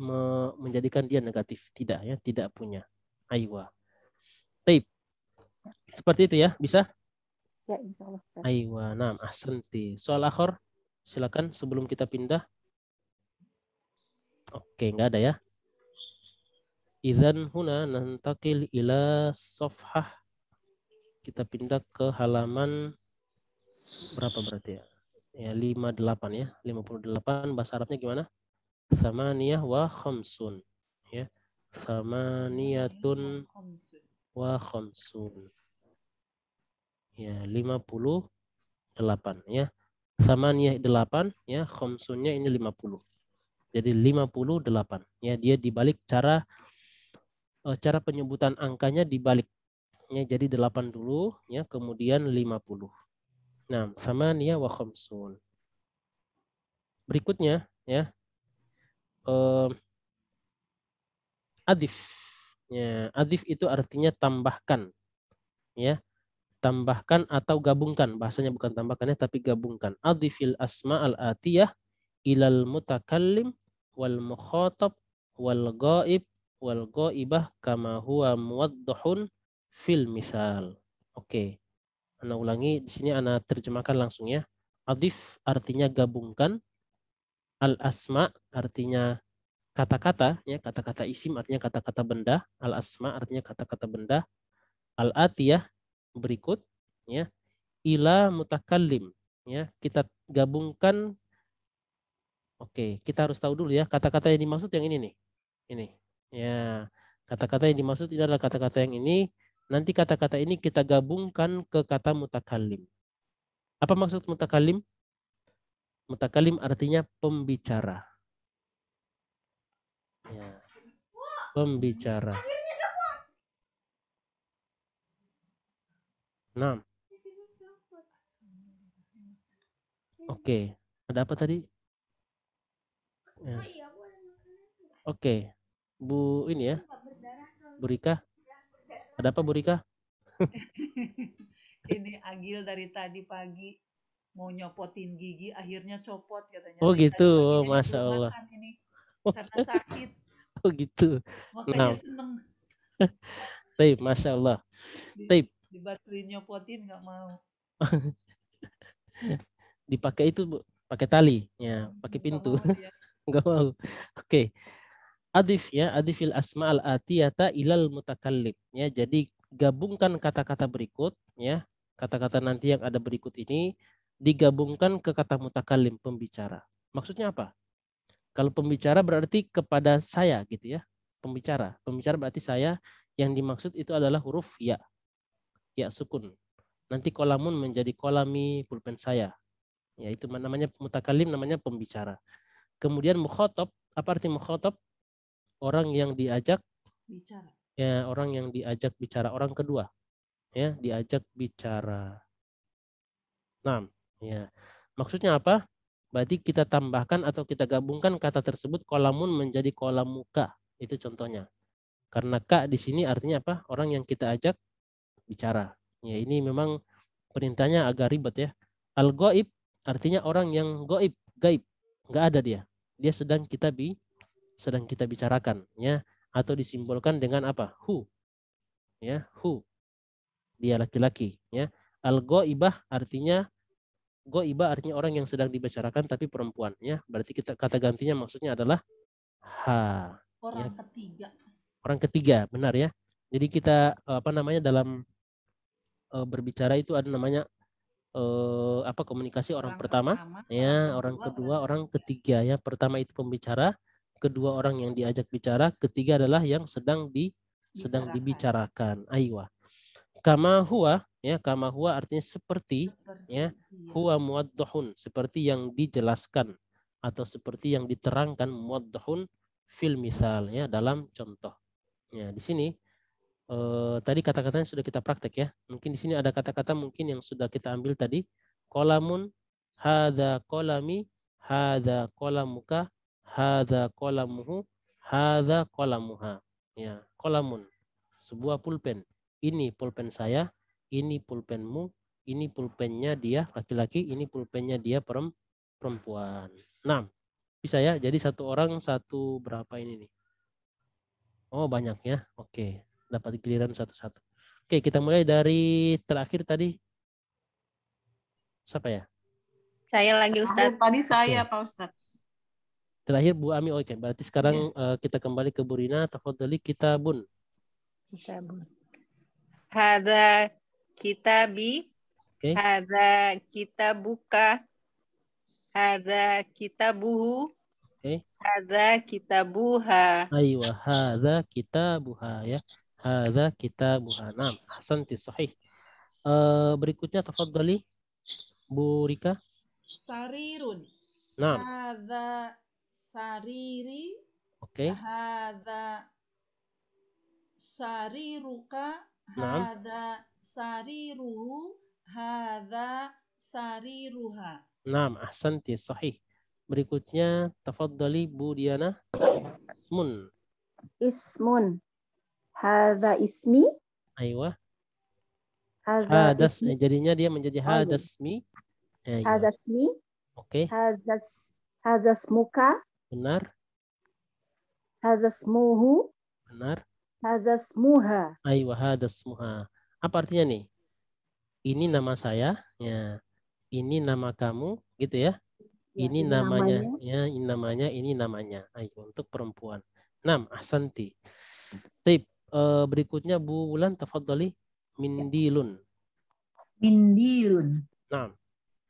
Speaker 1: menjadikan dia negatif, tidak ya, tidak punya. Aywa. Taib. Seperti itu ya, bisa?
Speaker 2: Ya, insyaallah.
Speaker 1: Aywa, naam, ahsanti. Soal akhir, silakan sebelum kita pindah. Oke, enggak ada ya. Idzan huna nantakil ila safhah. Kita pindah ke halaman berapa berarti ya? Ya 58 ya. 58 bahasa Arabnya gimana? Samaniyah wa khamsun. Ya. Samaniyatun wa khamsun. Ya, 58 ya. Samaniyah 8 ya, khamsunnya ini 50. Jadi 58 ya, dia dibalik cara penyebutan angkanya dibalik. Ya, jadi 8 dulu ya, kemudian 50. Nah, samaniyah wa khamsun. Berikutnya ya, adif. Ya, adif itu artinya tambahkan. Ya, tambahkan atau gabungkan. Bahasanya bukan tambahkan ya, tapi gabungkan. Adifil asma al-atiyah ilal mutakallim wal mukhatab wal ghaib wal ghaibah kama huwa muwaddahun fil misal. Oke. Ana ulangi di sini ana terjemahkan langsung ya. Adif artinya gabungkan. Al asma artinya kata-kata ya, kata-kata isim artinya kata-kata benda. Al asma artinya kata-kata benda. Al atiyah berikut ya. Ila mutakallim ya, kita gabungkan. Oke, kita harus tahu dulu ya kata-kata yang dimaksud yang ini nih. Ini. Ya, kata-kata yang dimaksud ini adalah kata-kata yang ini. Nanti kata-kata ini kita gabungkan ke kata mutakallim. Apa maksud mutakallim? Mutakallim artinya pembicara. Ya. Pembicara. Nah. Oke, ada apa tadi? Yes. Oke, Bu ini ya, Bu Rika. Ada apa Bu Rika?
Speaker 4: Ini Agil dari tadi pagi mau nyopotin gigi, akhirnya copot katanya.
Speaker 1: Oh
Speaker 4: Dari
Speaker 1: gitu,
Speaker 4: tadi paginya dia
Speaker 1: Masya
Speaker 4: belum
Speaker 1: Allah.
Speaker 4: makan ini karena sakit,
Speaker 1: Oh gitu.
Speaker 4: makanya
Speaker 1: Nah,
Speaker 4: seneng
Speaker 1: Taib, Masya Allah. Taib,
Speaker 4: dibatuin nyopotin nggak mau.
Speaker 1: dipakai itu Bu, pakai tali, ya, pakai
Speaker 4: Nggak
Speaker 1: pintu.
Speaker 4: mau dia.
Speaker 1: Enggak mau. Oke. Adif ya, adifil asma al-atiyata ilal mutakallim. Ya, jadi gabungkan kata-kata berikut ya. Kata-kata nanti yang ada berikut ini digabungkan ke kata mutakallim, pembicara. Maksudnya apa? Kalau pembicara berarti kepada saya gitu ya. Pembicara. Pembicara berarti saya, yang dimaksud itu adalah huruf ya. Ya sukun. Nanti kolamun menjadi kolami pulpen saya. Ya itu namanya mutakallim, namanya pembicara. Kemudian mukhatab, apa arti mukhatab? Orang yang diajak
Speaker 4: Bicara.
Speaker 1: ya, orang yang diajak bicara, orang kedua ya, diajak bicara. Nah, ya. Maksudnya apa? Berarti kita tambahkan atau kita gabungkan kata tersebut kolamun menjadi kolamuka. Itu contohnya. Karena ka di sini artinya apa? Orang yang kita ajak bicara. Ya, ini memang perintahnya agak ribet ya. Al-ghaib artinya orang yang gaib, gaib. Enggak ada dia. dia sedang kita bicarakan, ya, atau disimbolkan dengan apa? Hu, ya, hu, dia laki-laki, ya. Al-ghaibah artinya orang yang sedang dibicarakan tapi perempuan, ya. Berarti kata gantinya maksudnya adalah ha. Ya.
Speaker 4: Orang ketiga.
Speaker 1: Orang ketiga, benar ya. Jadi kita dalam berbicara itu ada namanya komunikasi orang pertama, ya, orang kedua, orang ketiga, ya. Pertama itu pembicara, kedua orang yang diajak bicara, ketiga adalah yang sedang dibicarakan. Aywa. Kama huwa, ya, kama huwa artinya seperti, ya. Huwa muwaddahun, seperti yang dijelaskan atau seperti yang diterangkan, muwaddahun fil misal, ya, dalam contoh. Ya, di sini tadi kata-katanya sudah kita praktek, ya. Mungkin di sini ada kata-kata mungkin yang sudah kita ambil tadi. Qalamun, hadza qalami, hadza qalamuka, hadza qalamuhu, hadza qalamuha. Ya, qalamun, sebuah pulpen. Ini pulpen saya, ini pulpenmu, ini pulpennya dia laki-laki, ini pulpennya dia perempuan. 6. Bisa ya? Jadi satu orang satu berapa ini nih? Oh, banyak ya. Oke. Dapat giliran satu-satu. Oke, kita mulai dari terakhir tadi. Siapa ya?
Speaker 3: Saya lagi Ustaz.
Speaker 6: Tadi saya, Pak Ustadz.
Speaker 1: Terakhir Bu Ami. Oke, berarti sekarang kita kembali ke Bu Rina. Tafadhali kitabun.
Speaker 3: Kitabun. Hadza kitabi.
Speaker 1: Oke.
Speaker 3: Hadza kitabuka. Hadza kitabuhu.
Speaker 1: Oke.
Speaker 3: Hadza kitabuha.
Speaker 1: Aywa, hadza kitabuha, ya. Hadza kitabuha. Naam, ahsanti, sahih. Berikutnya tafadhali Bu Rika.
Speaker 4: Sarirun.
Speaker 1: Naam.
Speaker 4: Hadza sariri.
Speaker 1: Oke.
Speaker 4: Hadza sariruka.
Speaker 1: Naam.
Speaker 4: Hadza sariruhu. Hadza sariruha.
Speaker 1: Naam, ahsanti, sahih. Berikutnya tafadhali Bu Diana. Ismun.
Speaker 2: Ismun. Hadza ismi.
Speaker 1: Aywa.
Speaker 2: Hadza
Speaker 1: Hadas,
Speaker 2: ismi.
Speaker 1: jadinya dia menjadi hadasmi.
Speaker 2: Hadza ismi.
Speaker 1: Oke.
Speaker 2: Hadza ismuka.
Speaker 1: Benar.
Speaker 2: Hadza ismuhu.
Speaker 1: Benar.
Speaker 2: Hadza ismuha.
Speaker 1: Aywa, hadasmuha. Apa artinya nih? Ini nama saya, ya. Ini nama kamu, gitu ya.
Speaker 2: Ya,
Speaker 1: Ini namanya, ya, ini namanya. Ayo, untuk perempuan. 6, ahsanti. Tip, berikutnya Bu Wulan, tafadhali. Mindilun.
Speaker 5: Mindilun.
Speaker 1: 6.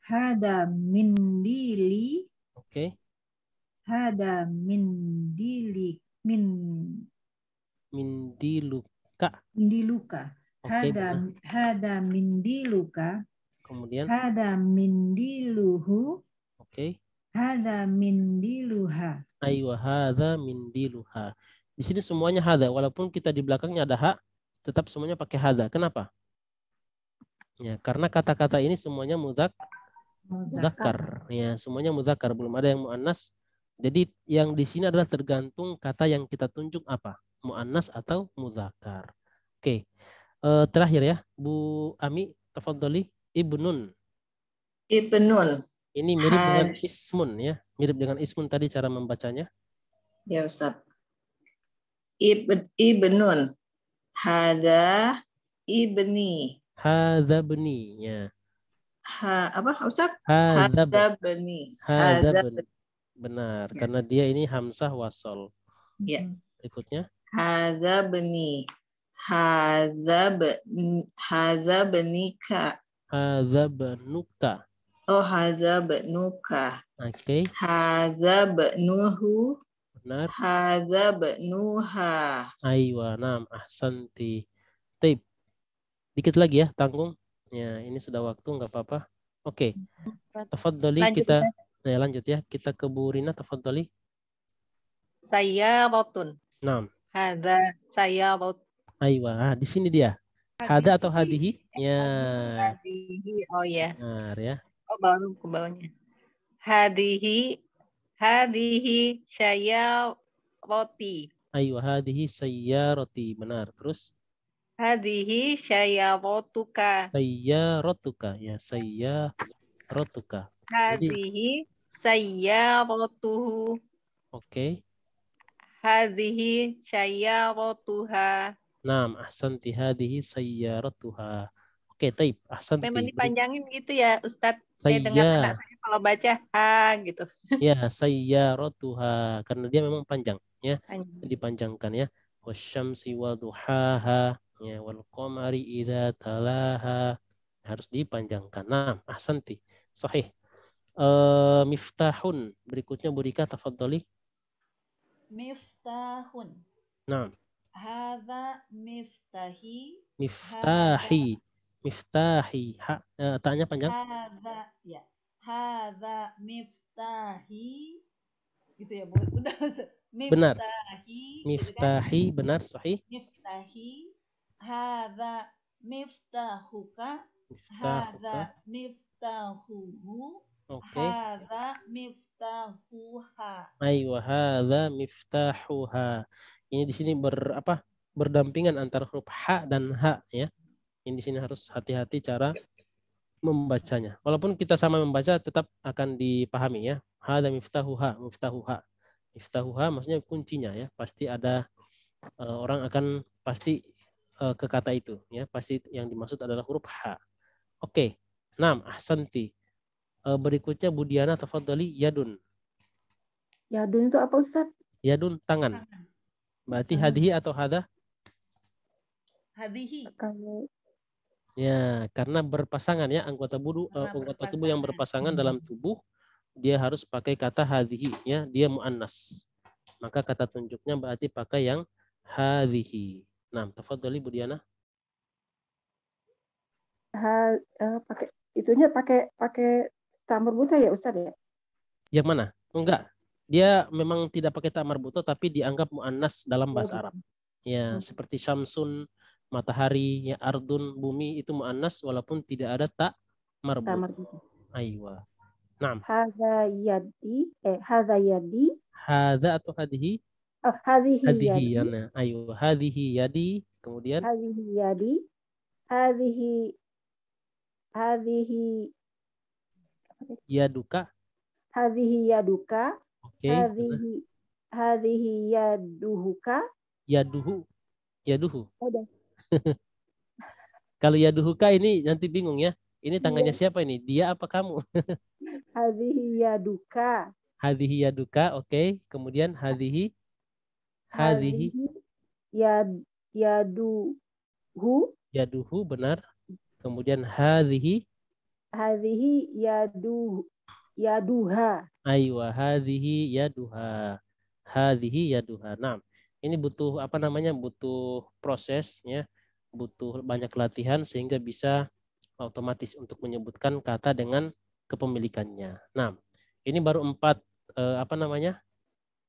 Speaker 5: Hada mindili.
Speaker 1: Oke.
Speaker 5: Hada mindili.
Speaker 1: Mindiluka.
Speaker 5: Mindiluka.
Speaker 1: Oke,
Speaker 5: Hada mindiluka.
Speaker 1: kemudian.
Speaker 5: Hada mindiluhu.
Speaker 1: Oke.
Speaker 5: Hada mindiluha.
Speaker 1: Aywa, hadza mindiluha. Di sini semuanya hadza, walaupun kita di belakangnya ada hak, tetap semuanya pakai hadza. Kenapa? Ya, karena kata-kata ini semuanya mudzakkar. Ya, semuanya mudzakkar, belum ada yang muannas. Jadi yang di sini adalah tergantung kata yang kita tunjuk apa, muannas atau mudzakkar. Oke. Terakhir ya, Bu Ami, tafadhali. Ibnun.
Speaker 6: Ibnun.
Speaker 1: Ini mirip dengan ismun, ya. Mirip dengan ismun tadi cara membacanya.
Speaker 6: Ya Ustaz. Ibnun. Hada ibni.
Speaker 1: Hadza bni, ya.
Speaker 6: Apa Ustaz?
Speaker 1: Hadza
Speaker 6: bni.
Speaker 1: Hadza bni. Benar, ya. Karena dia ini hamzah wasol.
Speaker 6: Ya.
Speaker 1: Berikutnya.
Speaker 6: Hadza bni. Hadza benika.
Speaker 1: Hadza benuka.
Speaker 6: Oh, hadza benuka.
Speaker 1: Oke.
Speaker 6: Hadza benuhu.
Speaker 1: Benar.
Speaker 6: Hadza benuha.
Speaker 1: Aywa, naam, ahsanti. Tip. Dikit lagi ya, tanggung. Ya, ini sudah waktu, nggak apa-apa. Oke. Tafadhali kita. Ya, lanjut ya. Kita ke Bu Rina, tafadhali.
Speaker 3: Saya rotun.
Speaker 1: Naam.
Speaker 3: Hadza saya rot.
Speaker 1: Aywa, di sini dia. Hada atau hadihi? Ya.
Speaker 3: Hadihi. Oh ya.
Speaker 1: Benar ya.
Speaker 3: Oh, baru ke bawahnya. Hadihi saya roti.
Speaker 1: Aywa, hadihi sayyarati. Benar. Terus?
Speaker 3: Hadihi sayyarotuka.
Speaker 1: Sayyarotuka. Ya, sayyarotuka.
Speaker 3: Hadihi sayyarotuhu.
Speaker 1: Oke.
Speaker 3: Hadhihi sayyaratuha.
Speaker 1: Naam, ahsanti, hadhihi sayyaratuha. Oke, taib. Ahsanti.
Speaker 3: Memang dipanjangin gitu ya, Ustadz. Saya dengar anak
Speaker 1: Sayya.
Speaker 3: saya kalau baca ha gitu.
Speaker 1: Ya, sayyaratuha. Karena dia memang panjang. Ya,
Speaker 3: Panjang.
Speaker 1: dipanjangkan ya. Wasyamsi wa duhaha. Ya, wal qamari idza talaha. Harus dipanjangkan. Naam, ahsanti. Sahih. Miftahun. Berikutnya Burika, tafadhali.
Speaker 4: Miftahun.
Speaker 1: Naam.
Speaker 4: Hadza miftahi.
Speaker 1: Miftahi. Miftahi. Tanya panjang.
Speaker 4: Hadza ya. Hadza miftahi. Gitu ya, Bu. Udah.
Speaker 1: Benar.
Speaker 4: Miftahi. Gitu kan?
Speaker 1: Miftahi, benar, sahih.
Speaker 4: Miftahi. Hadza miftahuka.
Speaker 1: Miftahuka.
Speaker 4: Hadza miftahuhu.
Speaker 1: Oke.
Speaker 4: Hadza miftahuha.
Speaker 1: Aywa hadza miftahuha. Ini di sini berdampingan antara huruf ha dan ha ya. Ini di sini harus hati-hati cara membacanya. Walaupun kita sama membaca tetap akan dipahami ya. Hadza miftahuha, miftahuha. Miftahuha maksudnya kuncinya ya. Pasti ada orang akan pasti ke kata itu ya. Pasti yang dimaksud adalah huruf ha. Oke. Naam, ahsanti. Berikutnya Budiana, tafadhali, yadun.
Speaker 2: Yadun itu apa Ustaz?
Speaker 1: Yadun, tangan. Berarti hadihi atau hada?
Speaker 4: Hadihi.
Speaker 2: Kalau
Speaker 1: Ya, karena berpasangan ya, anggota tubuh yang berpasangan dalam tubuh, dia harus pakai kata hadihi ya, dia muannas. Maka kata tunjuknya berarti pakai yang hadihi. Nah, tafadhali Budiana.
Speaker 2: pakai itunya pakai ta marbuta ya Ustaz ya?
Speaker 1: Yang mana? Enggak. Dia memang tidak pakai ta marbuta tapi dianggap muannas dalam bahasa Arab. Ya, seperti syamsun, matahari, ya ardun, bumi itu muannas walaupun tidak ada ta marbut. Aywa. Naam.
Speaker 2: Hadza yadi, hadza yadi.
Speaker 1: Hadza atau hadihi?
Speaker 2: Oh, hadhihi yadi.
Speaker 1: Ya, aywa. Hadhihi yadi. Kemudian
Speaker 2: Hadhihi yadi. Hadhihi
Speaker 1: yaduka.
Speaker 2: Hadhihi yaduka.
Speaker 1: Oke.
Speaker 2: Hadhihi yaduhuka.
Speaker 1: Yaduhu.
Speaker 2: Udah.
Speaker 1: Kalau yaduhuka ini nanti bingung ya. Ini tangannya siapa ini? Dia apa kamu?
Speaker 2: Hadhihi yaduka.
Speaker 1: Hadhihi yaduka. Oke. Kemudian hadhihi yaduhu, benar. Kemudian hadhihi yaduha. Aywa, hadhihi yaduha. Hadhihi yaduha. Nah, ini butuh butuh proses ya. Butuh banyak latihan sehingga bisa otomatis untuk menyebutkan kata dengan kepemilikannya. Nah, ini baru 4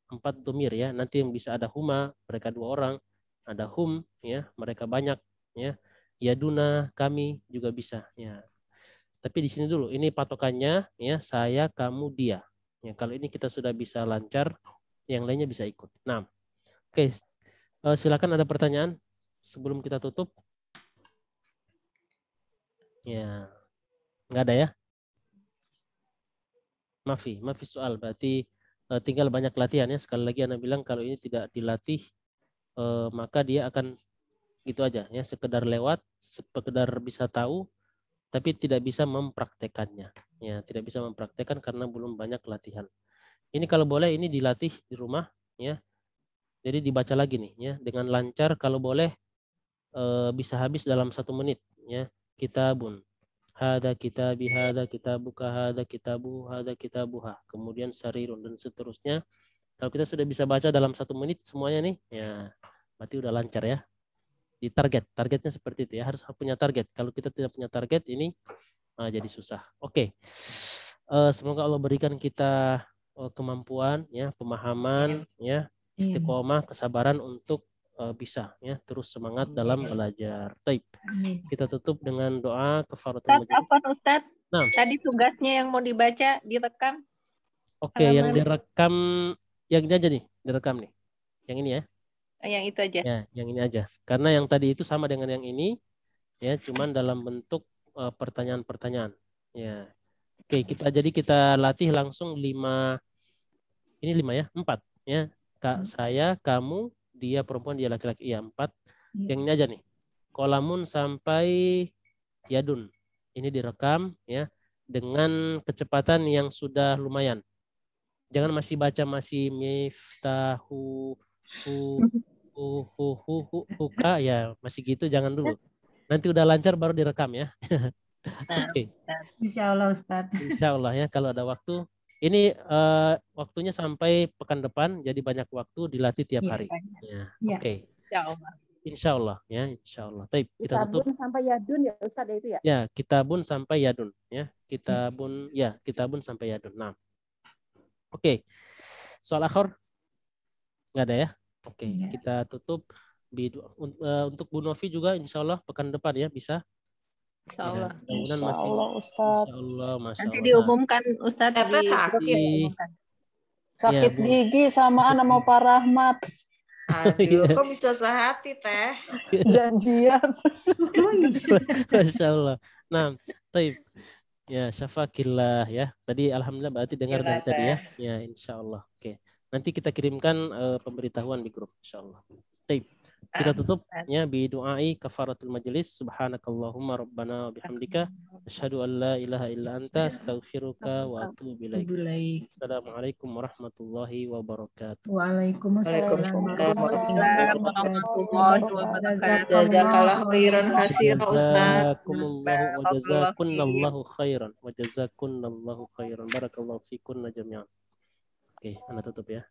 Speaker 1: 4 domir ya. Nanti yang bisa ada huma, mereka 2 orang, ada hum ya, mereka banyak ya. Yaduna, kami juga bisa ya. Tapi di sini dulu, ini patokannya ya, saya, kamu, dia. Ya, kalau ini kita sudah bisa lancar, yang lainnya bisa ikut. Nah, oke. Silakan ada pertanyaan sebelum kita tutup. Ya, nggak ada ya? Mafi soal. Berarti tinggal banyak latihan ya. Sekali lagi Ana bilang kalau ini tidak dilatih, maka dia akan gitu aja ya, sekedar lewat, sekedar bisa tahu, tapi tidak bisa mempraktekannya. Ya, tidak bisa mempraktekkan karena belum banyak latihan. Ini kalau boleh ini dilatih di rumah ya. Jadi dibaca lagi nih ya dengan lancar, kalau boleh bisa habis dalam 1 menit ya. Kitabun. Hada kitabi, hada kitabuka, hada kitabu, hada kitabuha. Kemudian sarirun dan seterusnya. Kalau kita sudah bisa baca dalam 1 menit semuanya nih, ya berarti udah lancar ya. Di targetnya seperti itu ya, harus punya target. Kalau kita tidak punya target ini jadi susah. Oke. Semoga Allah berikan kita kemampuan ya, pemahaman ya, istiqomah, kesabaran untuk bisa ya terus semangat dalam belajar. Taib. Kita tutup dengan doa kafaratul majelis.
Speaker 3: Ustaz, tadi tugasnya yang mau dibaca direkam.
Speaker 1: Oke, yang direkam yang ini aja nih, direkam nih. Yang ini ya.
Speaker 3: Yang itu aja.
Speaker 1: Ya, yang ini aja. Karena yang tadi itu sama dengan yang ini, ya, cuman dalam bentuk pertanyaan-pertanyaan. Ya, oke, kita latih langsung 5. Ini 5 ya, 4. Ya, Kak, saya, kamu, dia perempuan, dia laki-laki. Iya, 4.
Speaker 5: Iya.
Speaker 1: Yang ini aja nih. Qalamun sampai yadun. Ini direkam ya dengan kecepatan yang sudah lumayan. Jangan masih baca masih miftahu huka ya, masih gitu jangan dulu. Nanti udah lancar baru direkam ya.
Speaker 3: Nah,
Speaker 1: Oke.
Speaker 5: Insya Allah Ustadz.
Speaker 1: Insya Allah ya kalau ada waktu. Ini waktunya sampai pekan depan, jadi banyak waktu dilatih tiap
Speaker 5: Iya.
Speaker 1: hari. Ya.
Speaker 5: Iya.
Speaker 1: Oke.
Speaker 3: insya Allah.
Speaker 1: Insya Allah ya, Insya Allah. Baik, kita tutup.
Speaker 2: Kitabun sampai yadun ya Ustaz ya itu ya.
Speaker 1: Ya, kitabun sampai yadun ya. Kitabun sampai yadun. Nah. Oke. Soal akhir nggak ada ya? Oke,
Speaker 5: Nggak.
Speaker 1: kita tutup. Untuk Bu Novi juga insya Allah pekan depan ya bisa.
Speaker 3: Insya
Speaker 1: Ya,
Speaker 3: Allah.
Speaker 1: mudah-mudahan
Speaker 7: Insya
Speaker 1: masih
Speaker 7: Allah Ustaz.
Speaker 1: Insya Allah, Masya
Speaker 3: Nanti
Speaker 1: Allah.
Speaker 3: diumumkan Ustadz
Speaker 6: Tete
Speaker 3: di
Speaker 6: sakit.
Speaker 3: grup diumumkan.
Speaker 7: Sakit
Speaker 1: Bu.
Speaker 7: gigi samaan sama Pak Rahmat.
Speaker 6: Aduh, kok bisa sehati teh?
Speaker 7: Janjian.
Speaker 1: Masya Allah. Nah, taib. Ya, syafakillah ya. Tadi alhamdulillah berarti dengar
Speaker 6: Gila,
Speaker 1: dari tadi ya.
Speaker 6: Teh.
Speaker 1: Ya, insya Allah. Oke. Nanti kita kirimkan pemberitahuan di grup insya Allah. Taib. Kita tutup ya bi du'ai kafaratul majelis. Subhanakallahumma rabbana wa bihamdika asyhadu an la ilaha illa anta astaghfiruka wa atubu ilaik.
Speaker 5: Baik.
Speaker 1: Assalamualaikum warahmatullahi wabarakatuh.
Speaker 5: Waalaikumsalam
Speaker 6: Waalaikumsalam
Speaker 3: warahmatullahi wabarakatuh.
Speaker 6: Jazakallah khairan kasira Ustaz.
Speaker 1: Jazakumullahu wa jazakunallahu khairan wa jazakunallahu khairan. Barakallahu fikunna jami'an. Oke, Anda tutup ya.